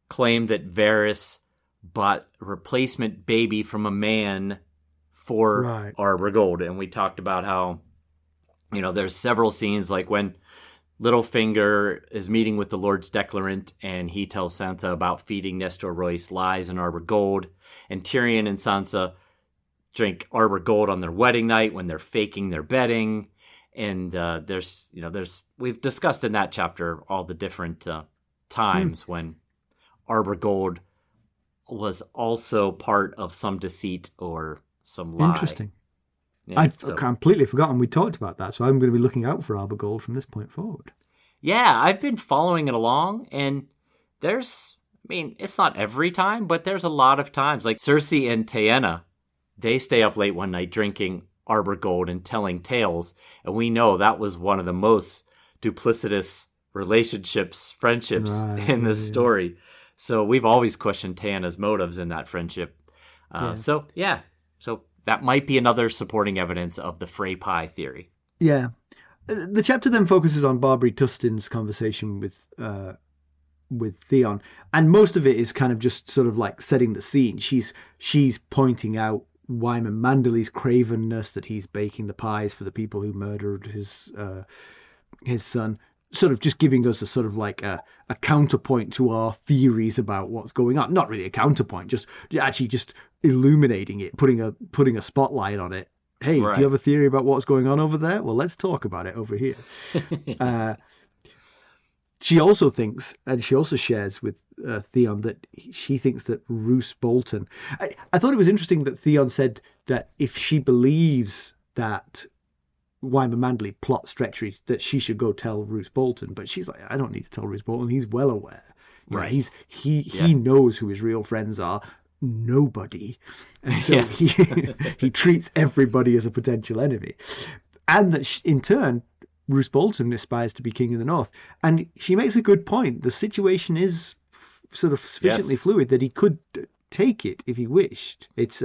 claimed that Varys bought a replacement baby from a man for arbor gold. And we talked about how, there's several scenes, like when Littlefinger is meeting with the Lord's Declarant, and he tells Sansa about feeding Nestor Royce lies and arbor gold. And Tyrion and Sansa drink arbor gold on their wedding night when they're faking their bedding. And we've discussed in that chapter all the different times when arbor gold was also part of some deceit or some lie. Interesting. Yeah, I'd completely forgotten we talked about that, so I'm going to be looking out for Arbor Gold from this point forward. Yeah, I've been following it along, and it's not every time, but there's a lot of times. Like Cersei and Taena, they stay up late one night drinking Arbor Gold and telling tales, and we know that was one of the most duplicitous friendships in this story. So we've always questioned Taena's motives in that friendship. So that might be another supporting evidence of the Frey pie theory. Yeah. The chapter then focuses on Barbrey Dustin's conversation with Theon, and most of it is kind of just sort of like setting the scene. She's pointing out Wyman Manderly's cravenness, that he's baking the pies for the people who murdered his son, sort of just giving us a sort of like a counterpoint to our theories about what's going on. Not really a counterpoint, just illuminating it, putting a spotlight on it. Hey, right. Do you have a theory about what's going on over there? Well, let's talk about it over here. She also thinks, and she also shares with Theon, that she thinks that Roose Bolton... I thought it was interesting that Theon said that if she believes that Wyman Manderly plots treachery, that she should go tell Roose Bolton. But she's like, I don't need to tell Roose Bolton. He's well aware. Right. He knows who his real friends are. Nobody. And so he treats everybody as a potential enemy. And that in turn, Roose Bolton aspires to be king of the North. And she makes a good point. The situation is sort of sufficiently fluid that he could take it if he wished. It's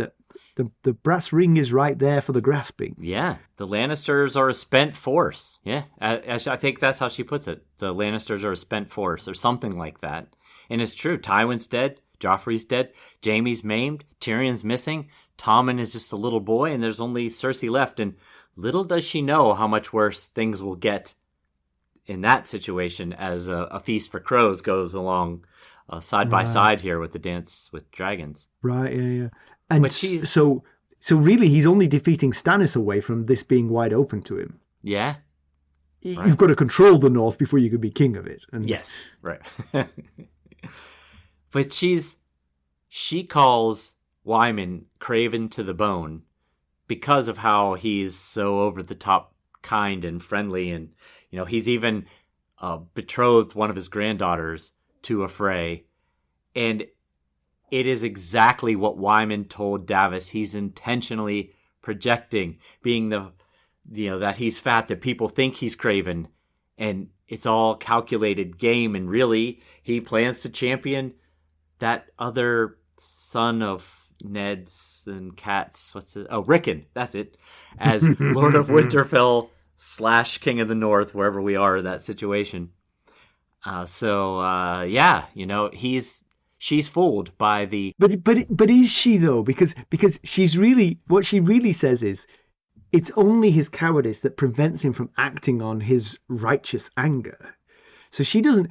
the brass ring is right there for the grasping. Yeah, the Lannisters are a spent force. Yeah, I think that's how she puts it. The Lannisters are a spent force or something like that. And it's true. Tywin's dead. Joffrey's dead. Jaime's maimed. Tyrion's missing. Tommen is just a little boy, and there's only Cersei left. And little does she know how much worse things will get in that situation as a Feast for Crows goes along side by side here with the Dance with Dragons. Right, yeah. And so really he's only defeating Stannis away from this being wide open to him. Yeah. You've got to control the North before you can be king of it. And... Yes, right. But she calls Wyman craven to the bone because of how he's so over the top kind and friendly, and he's even betrothed one of his granddaughters to a Frey, and it is exactly what Wyman told Davos he's intentionally projecting, being that he's fat, that people think he's craven, and it's all calculated game, and really he plans to champion that other son of Ned's and Cat's, Rickon, that's it, as Lord of Winterfell / King of the North, wherever we are in that situation. She's fooled by the... But is she though? Because she's really, what she really says is, it's only his cowardice that prevents him from acting on his righteous anger. So she hasn't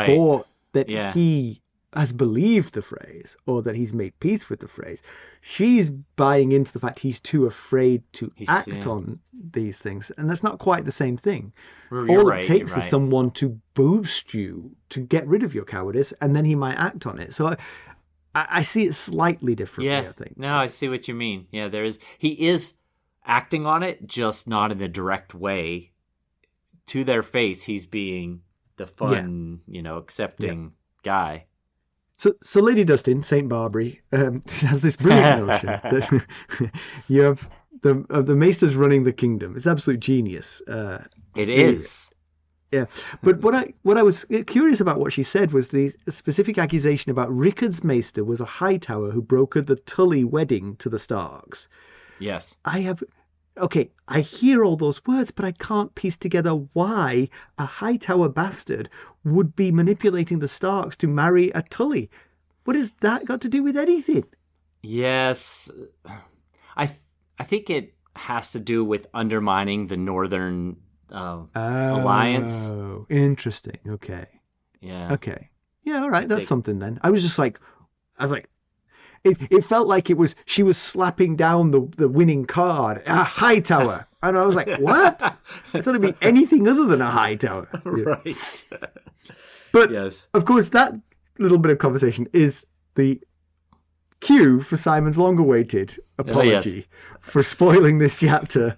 bought that he has believed the phrase or that he's made peace with the phrase. She's buying into the fact he's too afraid to act on these things. And that's not quite the same thing. All it takes is someone to boost you, to get rid of your cowardice, and then he might act on it. So I see it slightly differently, I think. No, I see what you mean. Yeah, he is acting on it, just not in the direct way. To their face, he's being the fun, accepting guy. So Lady Dustin, St. Barbrey, has this brilliant notion that you have the maesters running the kingdom. It's absolute genius. It is. Yeah. But what I was curious about what she said was the specific accusation about Rickard's maester was a Hightower who brokered the Tully wedding to the Starks. Yes. I hear all those words, but I can't piece together why a Hightower bastard would be manipulating the Starks to marry a Tully. What has that got to do with anything? Yes. I think it has to do with undermining the Northern alliance. Oh, interesting. Okay. Yeah. Okay. Yeah, all right. That's something then. I was like, it felt like she was slapping down the winning card, a Hightower. And I was like, what? I thought it'd be anything other than a Hightower. Right. But, yes. Of course, that little bit of conversation is the Cue for Simon's long-awaited apology for spoiling this chapter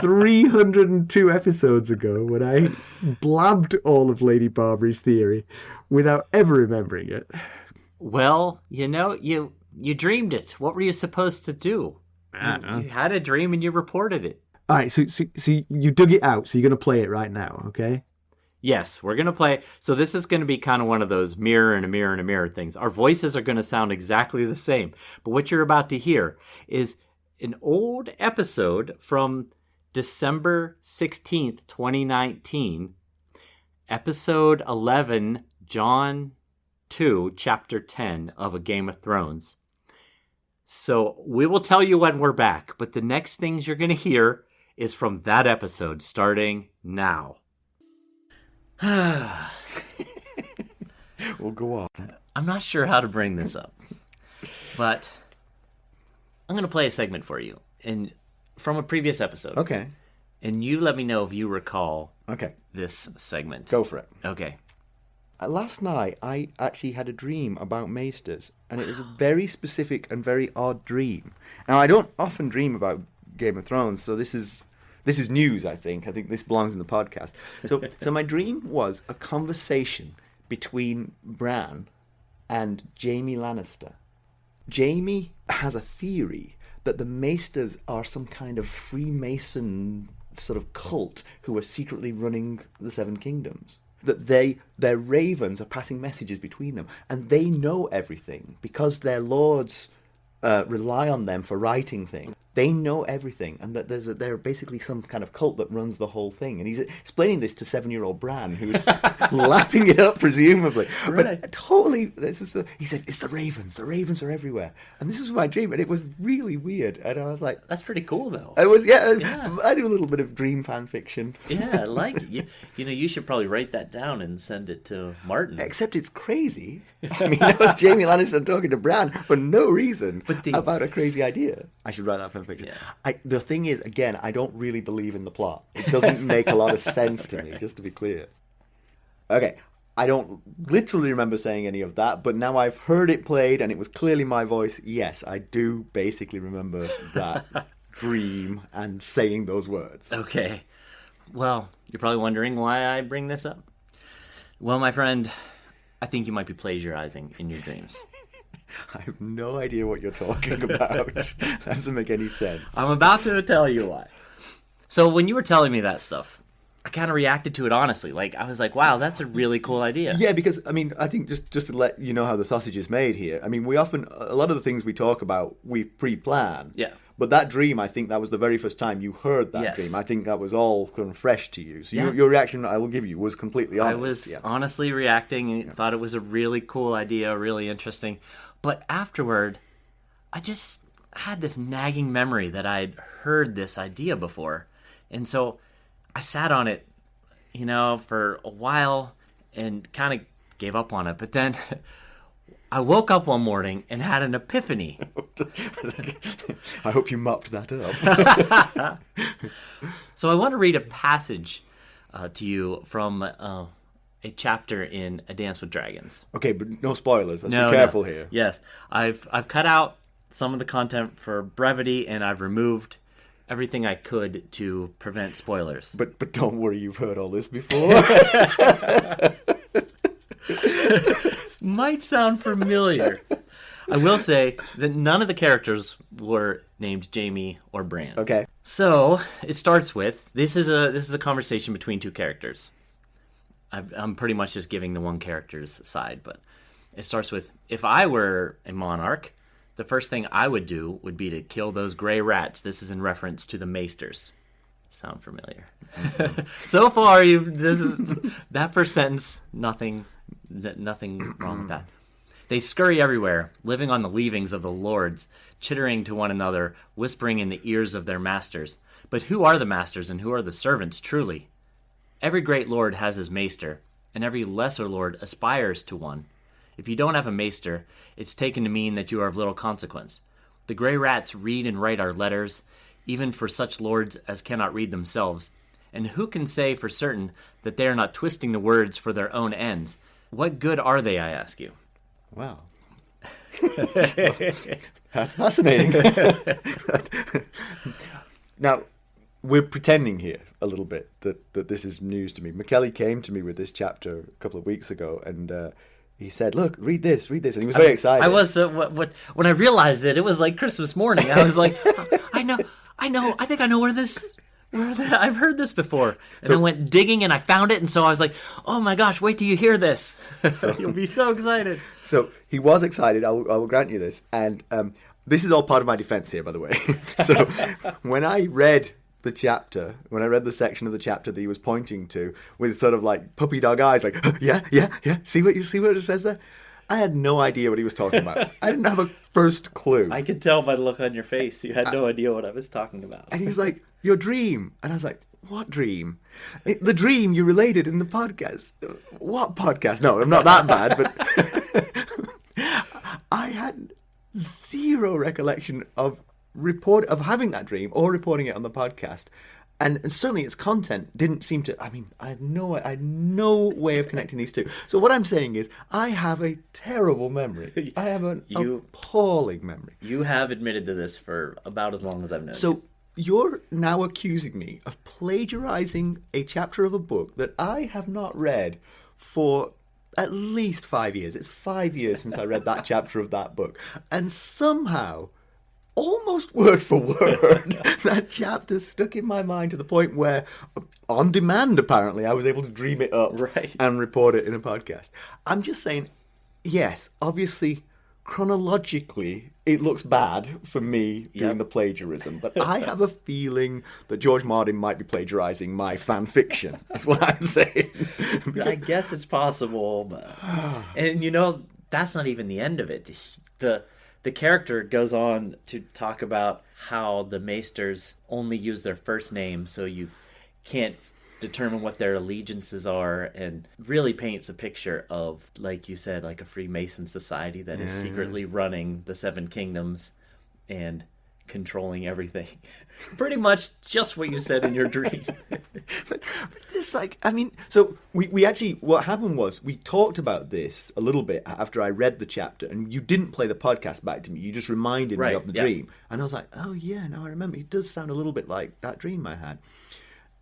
302 episodes ago when I blabbed all of Lady Barbrey's theory without ever remembering it. Well, you dreamed it. What were you supposed to do? I don't know. You had a dream and you reported it. All right, so you dug it out, so you're going to play it right now, okay? Yes, we're going to play. So this is going to be kind of one of those mirror and a mirror and a mirror things. Our voices are going to sound exactly the same. But what you're about to hear is an old episode from December 16th, 2019, episode 11, John 2, chapter 10 of A Game of Thrones. So we will tell you when we're back, but the next things you're going to hear is from that episode starting now. We'll go on. I'm not sure how to bring this up, but I'm going to play a segment for you and from a previous episode. Okay. And you let me know if you recall Okay. this segment. Go for it. Okay. Last night, I actually had a dream about maesters, and it was a very specific and very odd dream. Now, I don't often dream about Game of Thrones, so this is news, I think. I think this belongs in the podcast. So my dream was a conversation between Bran and Jaime Lannister. Jaime has a theory that the maesters are some kind of Freemason sort of cult who are secretly running the Seven Kingdoms. That their ravens are passing messages between them, and they know everything because their lords rely on them for writing things. They know everything, and that they're basically some kind of cult that runs the whole thing. And he's explaining this to 7-year-old Bran, who's lapping it up, presumably. Right. But totally, he said, it's the ravens. The ravens are everywhere. And this was my dream, and it was really weird. And I was like... That's pretty cool, though. I was, yeah. Yeah. I do a little bit of dream fan fiction. Yeah, I like it. You should probably write that down and send it to Martin. Except it's crazy. I mean, that was Jaime Lannister talking to Bran for no reason about a crazy idea. I should write that fan fiction. Yeah. The thing is, again, I don't really believe in the plot. It doesn't make a lot of sense to me, just to be clear. Okay, I don't literally remember saying any of that, but now I've heard it played and it was clearly my voice. Yes, I do basically remember that dream and saying those words. Okay. Well, you're probably wondering why I bring this up. Well, my friend, I think you might be plagiarizing in your dreams. I have no idea what you're talking about. That doesn't make any sense. I'm about to tell you why. So when you were telling me that stuff, I kind of reacted to it honestly. Like, I was like, wow, that's a really cool idea. Yeah, because, I mean, I think just to let you know how the sausage is made here, I mean, a lot of the things we talk about, we pre-plan. Yeah. But that dream, I think that was the very first time you heard that dream. I think that was all kind of fresh to you. So your reaction, I will give you, was completely honest. I was honestly reacting and thought it was a really cool idea, really interesting. But afterward, I just had this nagging memory that I'd heard this idea before. And so I sat on it, for a while and kind of gave up on it. But then I woke up one morning and had an epiphany. I hope you mopped that up. So I want to read a passage to you from a chapter in A Dance with Dragons. Okay, but no spoilers. Let's be careful here. Yes, I've cut out some of the content for brevity, and I've removed everything I could to prevent spoilers. But don't worry, you've heard all this before. Might sound familiar. I will say that none of the characters were named Jaime or Bran. Okay. So it starts with this is a conversation between two characters. I'm pretty much just giving the one character's side, but it starts with, if I were a monarch, the first thing I would do would be to kill those gray rats. This is in reference to the maesters. Sound familiar? Mm-hmm. So far, that first sentence, nothing wrong with that. They scurry everywhere, living on the leavings of the lords, chittering to one another, whispering in the ears of their masters. But who are the masters and who are the servants, truly? Every great lord has his maester, and every lesser lord aspires to one. If you don't have a maester, it's taken to mean that you are of little consequence. The grey rats read and write our letters, even for such lords as cannot read themselves. And who can say for certain that they are not twisting the words for their own ends? What good are they, I ask you? Wow. That's fascinating. Now, we're pretending here a little bit that this is news to me. Mackelly came to me with this chapter a couple of weeks ago, and he said, "Look, read this," and he was very excited. I was when I realized it was like Christmas morning. I was like, I know. I think I know I've heard this before. And I went digging and I found it, and so I was like, oh my gosh, wait till you hear this. You'll be so excited. So he was excited, I will grant you this. And this is all part of my defense here, by the way. So when I read the section of the chapter that he was pointing to with sort of like puppy dog eyes, like, yeah, see what it says there? I had no idea what he was talking about. I didn't have a first clue. I could tell by the look on your face. You had no idea what I was talking about. And he was like, your dream. And I was like, what dream? The dream you related in the podcast. What podcast? No, I'm not that bad, but I had zero recollection of having that dream or reporting it on the podcast. And certainly its content didn't seem to... I had no way of connecting these two. So what I'm saying is, I have a terrible memory. I have an appalling memory. You have admitted to this for about as long as I've known you. So you're now accusing me of plagiarizing a chapter of a book that I have not read for at least 5 years. It's 5 years since I read that chapter of that book. And somehow... almost word for word, that chapter stuck in my mind to the point where, on demand apparently, I was able to dream it up and report it in a podcast. I'm just saying, yes, obviously, chronologically, it looks bad for me doing the plagiarism, but I have a feeling that George Martin might be plagiarizing my fan fiction, is what I'm saying. I guess it's possible, but... and that's not even the end of it. The character goes on to talk about how the maesters only use their first name, so you can't determine what their allegiances are, and really paints a picture of, like you said, like a Freemason society that is secretly running the Seven Kingdoms and controlling everything. Pretty much just what you said in your dream. but this, so we actually, what happened was, we talked about this a little bit after I read the chapter, and you didn't play the podcast back to me. You just reminded me of the dream. And I was like, oh yeah, now I remember. It does sound a little bit like that dream I had.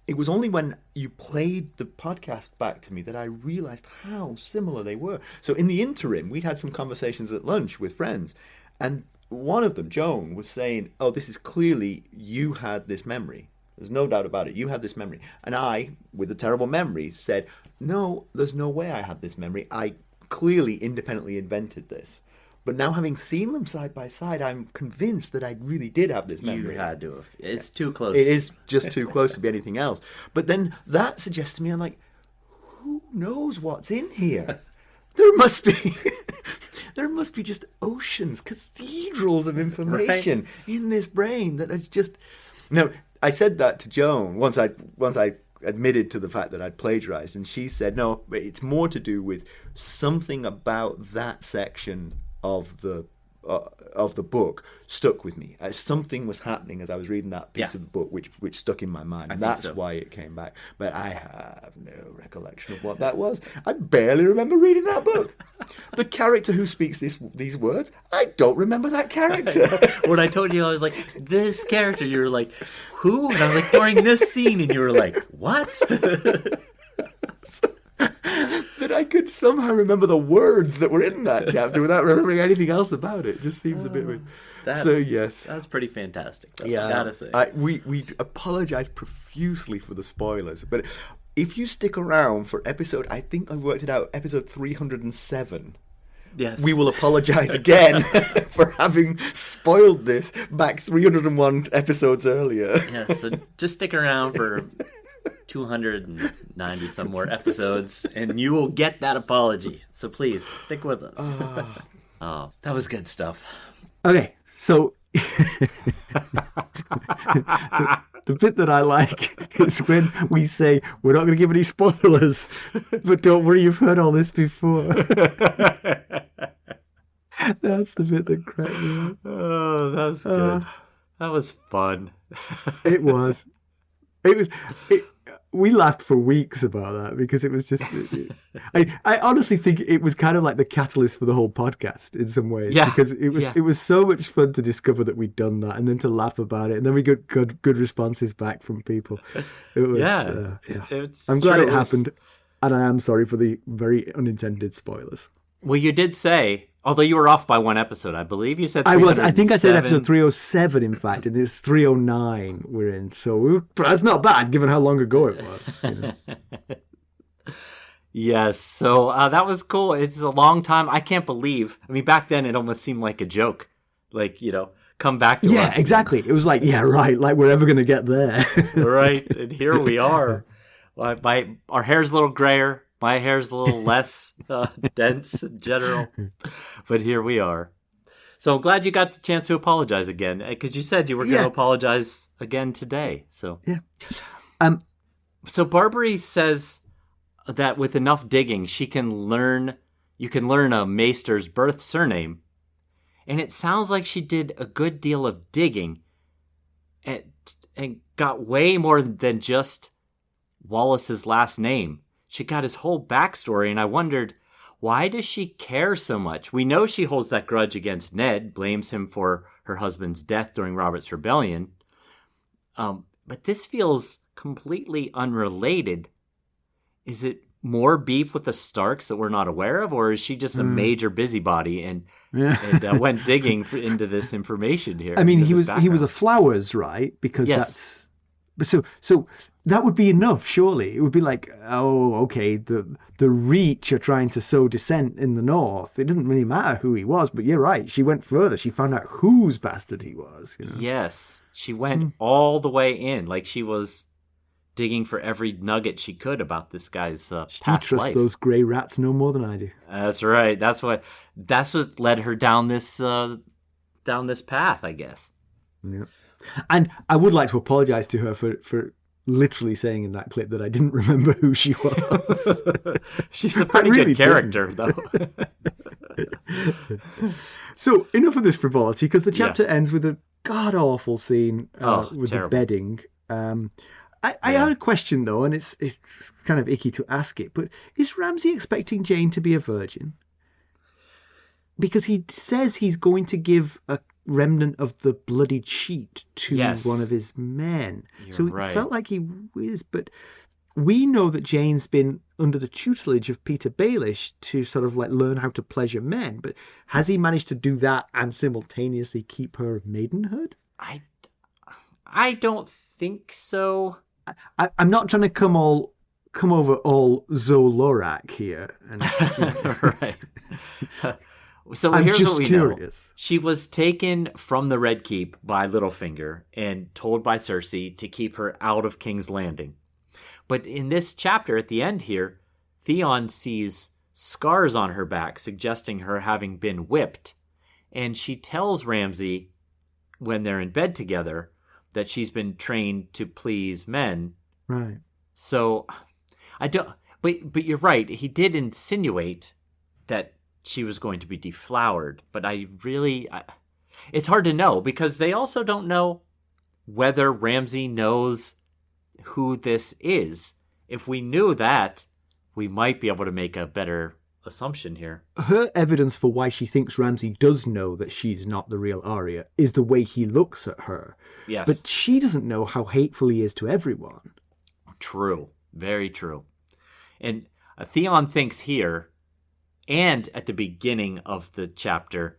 It was only when you played the podcast back to me that I realized how similar they were. So in the interim, we'd had some conversations at lunch with friends, and one of them, Joan, was saying, oh, this is clearly you had this memory. There's no doubt about it. You had this memory. And I, with a terrible memory, said, no, there's no way I had this memory. I clearly independently invented this. But now, having seen them side by side, I'm convinced that I really did have this memory. You had to have. It's too close. It is just too close to be anything else. But then that suggests to me, I'm like, who knows what's in here? There must be just oceans, cathedrals of information in this brain that are just... No, I said that to Joan once I admitted to the fact that I'd plagiarized, and she said, no, it's more to do with something about that section of the book stuck with me. Something was happening as I was reading that piece of the book, which stuck in my mind. And that's why it came back. But I have no recollection of what that was. I barely remember reading that book. The character who speaks these words, I don't remember that character. When I told you, I was like, this character, you were like, who? And I was like, during this scene, and you were like, what? That I could somehow remember the words that were in that chapter without remembering anything else about it. Just seems a bit weird. So yes, that's pretty fantastic, though, yeah, I gotta say. We apologize profusely for the spoilers, but if you stick around for episode, I think I worked it out, episode 307. Yes. We will apologize again for having spoiled this back 301 episodes earlier. Yeah, so just stick around for 290 some more episodes, and you will get that apology. So please stick with us. Oh, that was good stuff. Okay, so the bit that I like is when we say we're not going to give any spoilers, but don't worry, you've heard all this before. That's the bit that cracked me up. Oh, that was good. That was fun. It was. we laughed for weeks about that because it was just. I honestly think it was kind of like the catalyst for the whole podcast in some ways. Yeah. Because it was so much fun to discover that we'd done that and then to laugh about it, and then we got good responses back from people. It was, I'm glad it happened, and I am sorry for the very unintended spoilers. Well, you did say, although you were off by one episode, I believe you said. I was. I think I said episode 307, in fact, and it's 309 we're in. So that's not bad, given how long ago it was. You know? Yes. So that was cool. It's a long time. I can't believe. I mean, back then it almost seemed like a joke, like come back to us. Yeah, exactly. It was like, yeah, right. Like we're ever gonna get there. Right, and here we are. Our hair's a little grayer. My hair's a little less dense in general, but here we are. So I'm glad you got the chance to apologize again, because you said you were going to apologize again today. So yeah. So Barbrey says that with enough digging, you can learn a maester's birth surname, and it sounds like she did a good deal of digging, and got way more than just Wallace's last name. She got his whole backstory, and I wondered, why does she care so much? We know she holds that grudge against Ned, blames him for her husband's death during Robert's rebellion. But this feels completely unrelated. Is it more beef with the Starks that we're not aware of, or is she just a major busybody and went digging into this information here? I mean, he was a Flowers, right? Because that's so. That would be enough, surely. It would be like, oh, okay, the Reach are trying to sow dissent in the north. It doesn't really matter who he was, but you're right. She went further. She found out whose bastard he was. Yes, she went all the way in. Like she was digging for every nugget she could about this guy's past life. She trusts those grey rats no more than I do. That's right. That's what led her down this path, I guess. Yeah. And I would like to apologize to her for literally saying in that clip that I didn't remember who she was. She's a pretty good character, though. So enough of this frivolity, because the chapter ends with a god-awful scene with terrible. the bedding. I had a question, though, and it's kind of icky to ask it, but is Ramsay expecting Jeyne to be a virgin? Because he says he's going to give a remnant of the bloodied sheet to one of his men. So it felt like he was, but we know that Jeyne's been under the tutelage of Peter Baelish to sort of like learn how to pleasure men, but has he managed to do that and simultaneously keep her maidenhood? I don't think so. I'm not trying to come over all Zolorak here. And, right. So here's what we know. She was taken from the Red Keep by Littlefinger and told by Cersei to keep her out of King's Landing. But in this chapter at the end here, Theon sees scars on her back, suggesting her having been whipped. And she tells Ramsay, when they're in bed together, that she's been trained to please men. Right. So I don't. But you're right. He did insinuate that she was going to be deflowered, but it's hard to know because they also don't know whether Ramsay knows who this is. If we knew that, we might be able to make a better assumption here. Her evidence for why she thinks Ramsay does know that she's not the real Arya is the way he looks at her. Yes. But she doesn't know how hateful he is to everyone. True. Very true. And Theon thinks here, and at the beginning of the chapter,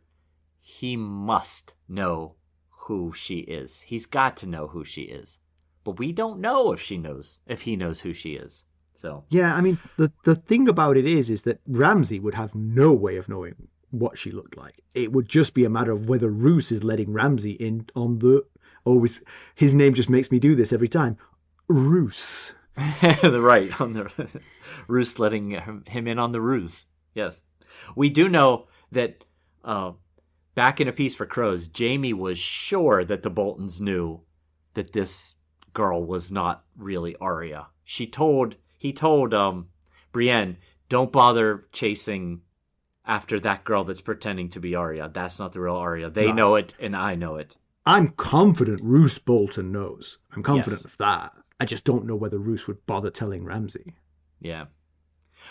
he must know who she is. He's got to know who she is. But we don't know if he knows who she is. So yeah, I mean, the thing about it is that Ramsay would have no way of knowing what she looked like. It would just be a matter of whether Roose is letting Ramsay in on the... Always, his name just makes me do this every time. Roose. Right, on the Roose letting him in on the ruse. Yes. We do know that back in A Feast for Crows, Jaime was sure that the Boltons knew that this girl was not really Arya. He told Brienne, don't bother chasing after that girl that's pretending to be Arya. That's not the real Arya. They know it, and I know it. I'm confident Roose Bolton knows. I'm confident of that. I just don't know whether Roose would bother telling Ramsay. Yeah.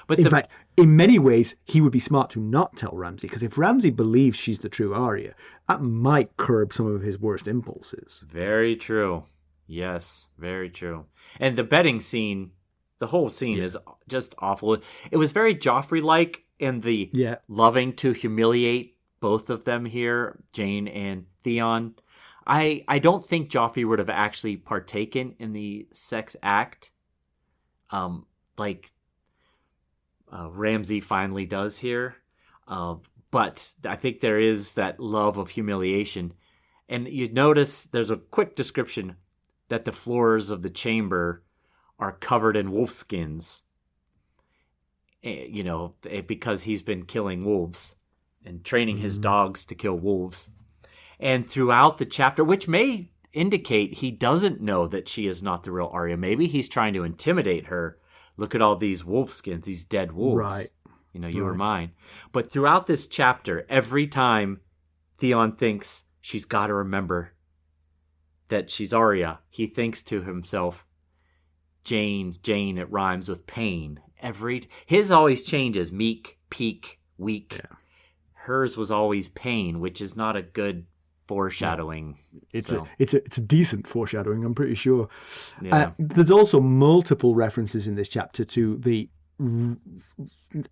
But in fact, in many ways, he would be smart to not tell Ramsay, because if Ramsay believes she's the true Arya, that might curb some of his worst impulses. Very true. Yes, very true. And the betting scene, the whole scene is just awful. It was very Joffrey-like in the loving to humiliate both of them here, Jeyne and Theon. I don't think Joffrey would have actually partaken in the sex act, like Ramsay finally does here. But I think there is that love of humiliation. And you notice there's a quick description that the floors of the chamber are covered in wolf skins, because he's been killing wolves and training his dogs to kill wolves. And throughout the chapter, which may indicate he doesn't know that she is not the real Arya. Maybe he's trying to intimidate her. Look at all these wolf skins, these dead wolves. Right. You were mine. But throughout this chapter, every time Theon thinks she's got to remember that she's Arya, he thinks to himself, Jeyne, it rhymes with pain. His always changes, meek, peak, weak. Yeah. Hers was always pain, which is not a good foreshadowing. It's a decent foreshadowing, I'm pretty sure. Yeah. There's also multiple references in this chapter to the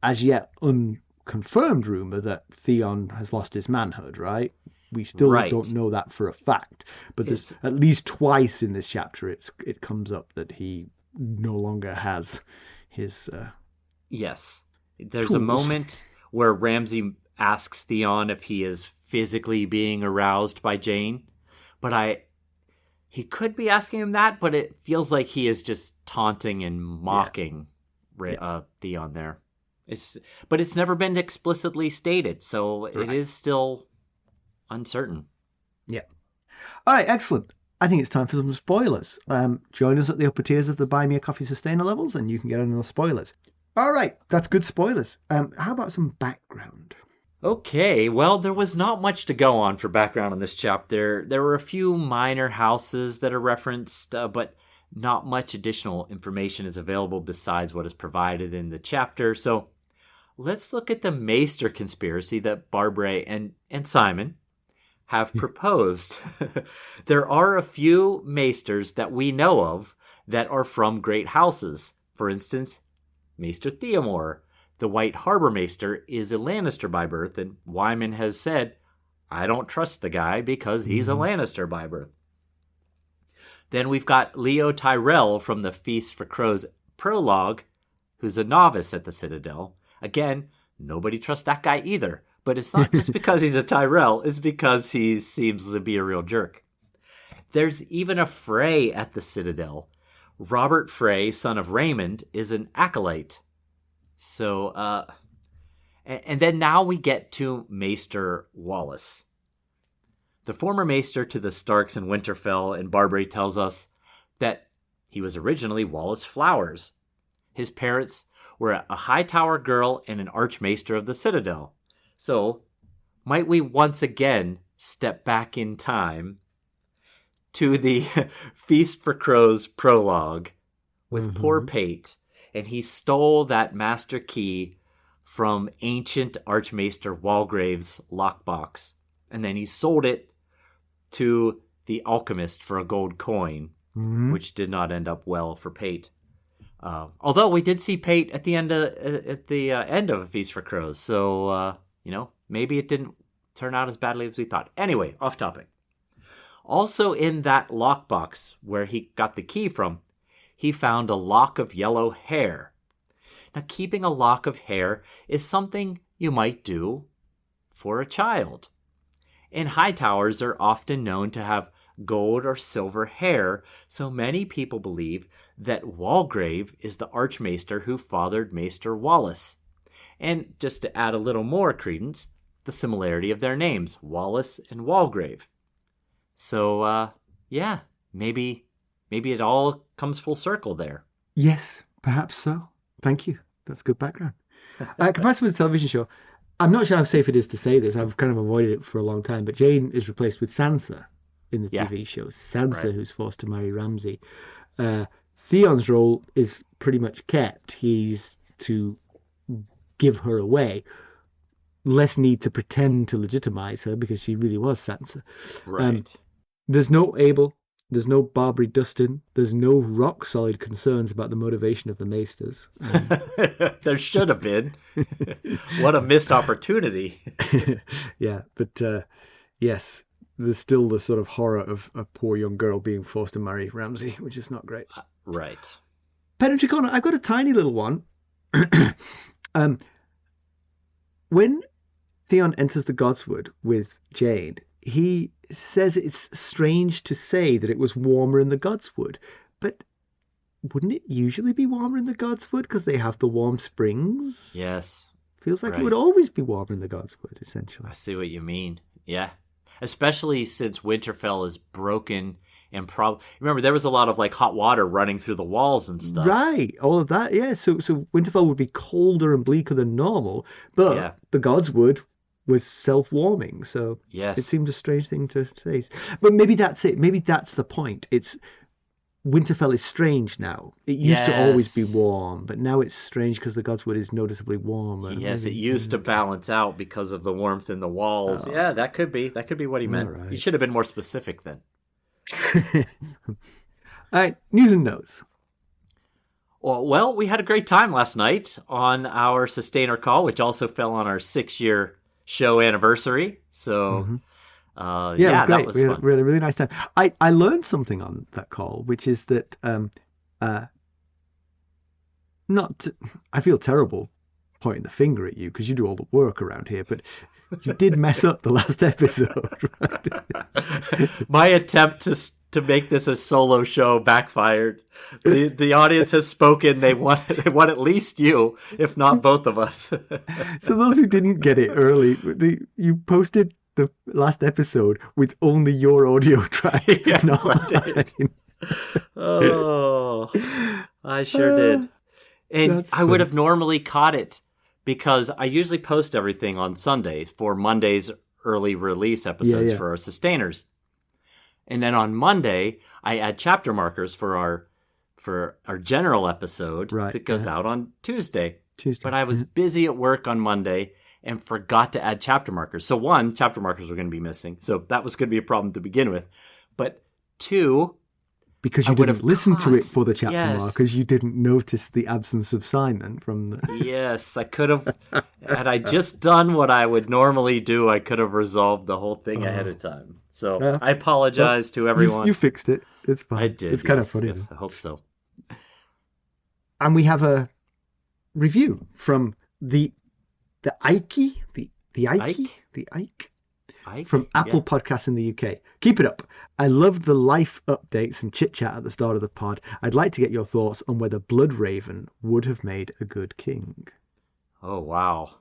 as yet unconfirmed rumor that Theon has lost his manhood, right? We still don't know that for a fact, but there's at least twice in this chapter it comes up that he no longer has his yes. There's tools. A moment where Ramsay asks Theon if he is physically being aroused by Jeyne, but he could be asking him that, but it feels like he is just taunting and mocking Theon there. But it's never been explicitly stated, so it is still uncertain. Yeah. All right, excellent. I think it's time for some spoilers. Join us at the upper tiers of the Buy Me a Coffee Sustainer levels, and you can get on the spoilers. All right, that's good spoilers. How about some background? Okay, well, there was not much to go on for background in this chapter. There were a few minor houses that are referenced, but not much additional information is available besides what is provided in the chapter. So let's look at the Maester conspiracy that Barbrey and Simon have proposed. There are a few Maesters that we know of that are from great houses. For instance, Maester Theomore, the White Harbor Maester, is a Lannister by birth, and Wyman has said, I don't trust the guy because he's a Lannister by birth. Then we've got Leo Tyrell from the Feast for Crows prologue, who's a novice at the Citadel. Again, nobody trusts that guy either. But it's not just because he's a Tyrell, it's because he seems to be a real jerk. There's even a Frey at the Citadel. Robert Frey, son of Raymond, is an acolyte. So, and then now we get to Maester Wallace. The former Maester to the Starks in Winterfell, and Barbrey tells us that he was originally Wallace Flowers. His parents were a Hightower girl and an Archmaester of the Citadel. So, might we once again step back in time to the Feast for Crows prologue with poor Pate, and he stole that master key from ancient Archmaester Walgrave's lockbox, and then he sold it to the alchemist for a gold coin, which did not end up well for Pate. Although we did see Pate at the end of A Feast for Crows, so maybe it didn't turn out as badly as we thought. Anyway, off topic. Also in that lockbox where he got the key from, he found a lock of yellow hair. Now, keeping a lock of hair is something you might do for a child. And Hightowers are often known to have gold or silver hair, so many people believe that Walgrave is the Archmaester who fathered Maester Wallace. And just to add a little more credence, the similarity of their names, Wallace and Walgrave. So, maybe it all comes full circle there. Yes, perhaps so. Thank you. That's good background. Compared with the television show, I'm not sure how safe it is to say this. I've kind of avoided it for a long time, but Jeyne is replaced with Sansa in the TV show. Sansa, who's forced to marry Ramsay. Theon's role is pretty much kept. He's to give her away. Less need to pretend to legitimize her because she really was Sansa. Right. There's no Abel. There's no Barbrey Dustin. There's no rock-solid concerns about the motivation of the maesters. There should have been. What a missed opportunity. Yeah, but yes, there's still the sort of horror of a poor young girl being forced to marry Ramsay, which is not great. Right. Pedantry Corner, I've got a tiny little one. When Theon enters the godswood with Jeyne, he says it's strange to say that it was warmer in the godswood, but wouldn't it usually be warmer in the godswood because they have the warm springs? Yes. Feels like it would always be warm in the godswood, essentially. I see what you mean. Yeah. Especially since Winterfell is broken and remember, there was a lot of like hot water running through the walls and stuff. Right, all of that, yeah. So Winterfell would be colder and bleaker than normal, but the godswood was self-warming, so yes. It seemed a strange thing to say. But maybe that's it. Maybe that's the point. It's Winterfell is strange now. It used to always be warm, but now it's strange because the godswood is noticeably warmer. Yes, it used to balance out because of the warmth in the walls. Yeah, that could be what he meant. Right. You should have been more specific then. All right, news and notes. Well, we had a great time last night on our Sustainer call, which also fell on our 6-year show anniversary. So, it was great. That was fun. We had a really nice time. I learned something on that call, which is that I feel terrible pointing the finger at you because you do all the work around here, but you did mess up the last episode. Right? My attempt to make this a solo show backfired. The audience has spoken. They want at least you, if not both of us. So those who didn't get it early, you posted the last episode with only your audio track. Yes, I did. Oh, I sure did. And I would have normally caught it because I usually post everything on Sundays for Monday's early release episodes for our Sustainers. And then on Monday, I add chapter markers for our general episode that goes out on Tuesday. But I was busy at work on Monday and forgot to add chapter markers. So one, chapter markers were going to be missing. So that was going to be a problem to begin with. But two, because you didn't listen to it for the chapter markers, you didn't notice the absence of Simon from the... Yes, I could have... Had I just done what I would normally do, I could have resolved the whole thing ahead of time. So I apologize to everyone. You fixed it. It's fine. I did. It's kind of funny. Yes, I hope so. And we have a review from the Ike from Apple Podcasts in the UK. Keep it up. I love the life updates and chit chat at the start of the pod. I'd like to get your thoughts on whether Bloodraven would have made a good king. Oh, wow.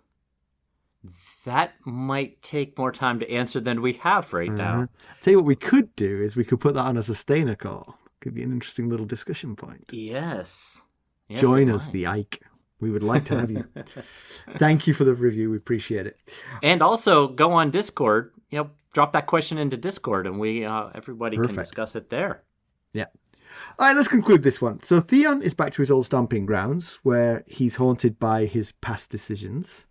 That might take more time to answer than we have right now. Tell you what we could do is we could put that on a Sustainer call. Could be an interesting little discussion point. Yes Join us, the Ike. We would like to have you. Thank you for the review. We appreciate it. And also go on Discord. Drop that question into Discord, and we everybody can discuss it there. Yeah. All right, let's conclude this one. So Theon is back to his old stomping grounds, where he's haunted by his past decisions.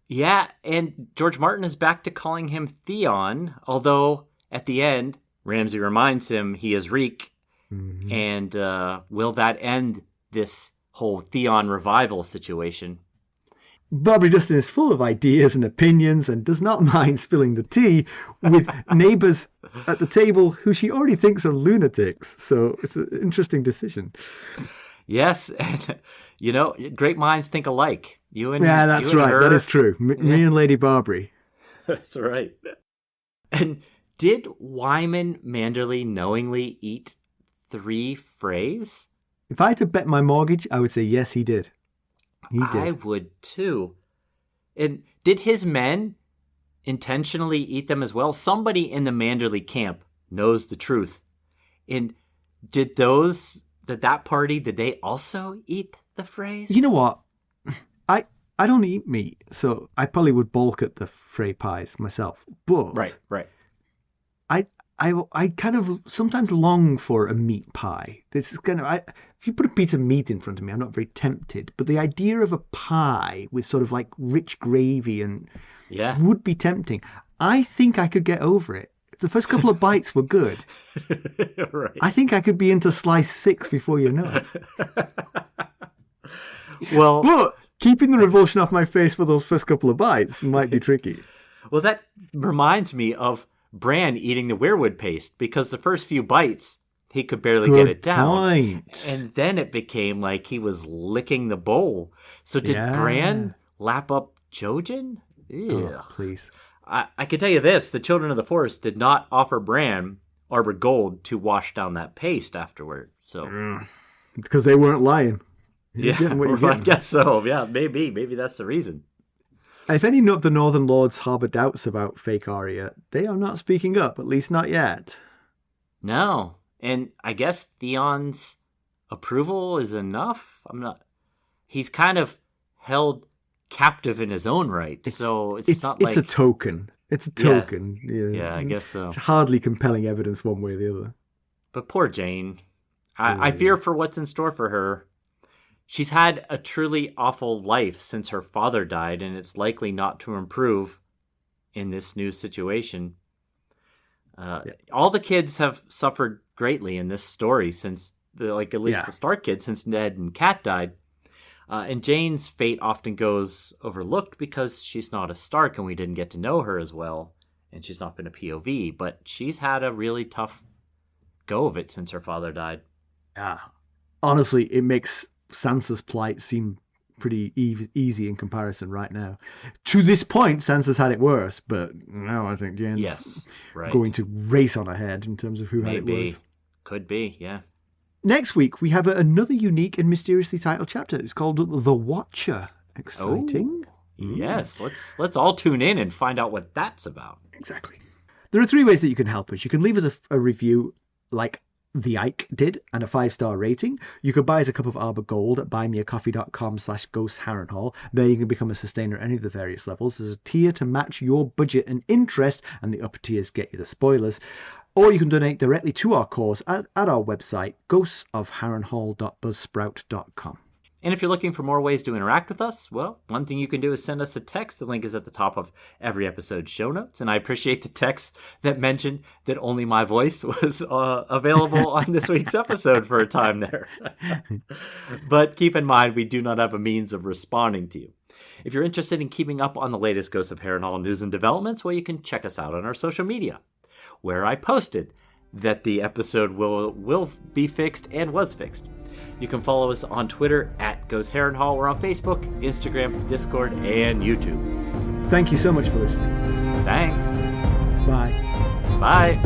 Yeah, and George Martin is back to calling him Theon, although at the end, Ramsay reminds him he is Reek. Mm-hmm. And will that end this whole Theon revival situation? Barbrey Dustin is full of ideas and opinions and does not mind spilling the tea with neighbours at the table who she already thinks are lunatics. So it's an interesting decision. Yes, and great minds think alike. That's right. That is true. Me and Lady Barbrey. That's right. And did Wyman Manderly knowingly eat 3 Freys? If I had to bet my mortgage, I would say yes, he did. He did. I would too. And did his men intentionally eat them as well? Somebody in the Manderly camp knows the truth. And did that party, did they also eat the Freys? You know what? I don't eat meat, so I probably would balk at the Frey pies myself. But right. I I kind of sometimes long for a meat pie. This is kind of if you put a piece of meat in front of me, I'm not very tempted. But the idea of a pie with sort of like rich gravy and would be tempting. I think I could get over it. If the first couple of bites were good, right. I think I could be into slice 6 before you know it. Well, but keeping the revulsion off my face for those first couple of bites might be tricky. Well, that reminds me of Bran eating the weirwood paste, because the first few bites, he could barely get it down. Point. And then it became like he was licking the bowl. So did Bran lap up Jojen? Oh, please. I can tell you this, the Children of the Forest did not offer Bran Arbor Gold to wash down that paste afterward. So because they weren't lying. I guess so. Yeah, maybe that's the reason. If any of the Northern Lords harbour doubts about fake Arya, they are not speaking up, at least not yet. No. And I guess Theon's approval is enough. He's kind of held captive in his own right. So it's not like... It's a token. It's a token. Yeah, I guess so. It's hardly compelling evidence one way or the other. But poor Jeyne. I fear for what's in store for her. She's had a truly awful life since her father died, and it's likely not to improve in this new situation. All the kids have suffered greatly in this story since, the Stark kids, since Ned and Kat died. And Jeyne's fate often goes overlooked because she's not a Stark and we didn't get to know her as well. And she's not been a POV, but she's had a really tough go of it since her father died. Yeah. Honestly, it makes Sansa's plight seem pretty easy in comparison right now. To this point, Sansa's had it worse, but now I think Jeyne's going to race on ahead in terms of who had it worse. Could be, yeah. Next week, we have another unique and mysteriously titled chapter. It's called The Watcher. Exciting. Oh, yes, let's all tune in and find out what that's about. Exactly. There are 3 ways that you can help us. You can leave us a review like the Ike did and a 5-star rating. You could buy us a cup of Arbor Gold at buymeacoffee.com/ghostharrenhal. There you can become a sustainer at any of the various levels. There's a tier to match your budget and interest, and the upper tiers get you the spoilers. Or you can donate directly to our cause at our website, ghostsofharrenhal.buzzsprout.com. And if you're looking for more ways to interact with us, well, one thing you can do is send us a text. The link is at the top of every episode's show notes. And I appreciate the text that mentioned that only my voice was available on this week's episode for a time there. But keep in mind, we do not have a means of responding to you. If you're interested in keeping up on the latest Ghosts of Harrenhal news and developments, well, you can check us out on our social media, where I posted that the episode will be fixed and was fixed. You can follow us on Twitter at Ghost Harrenhal. We're on Facebook, Instagram, Discord, and YouTube. Thank you so much for listening. Thanks. Bye. Bye.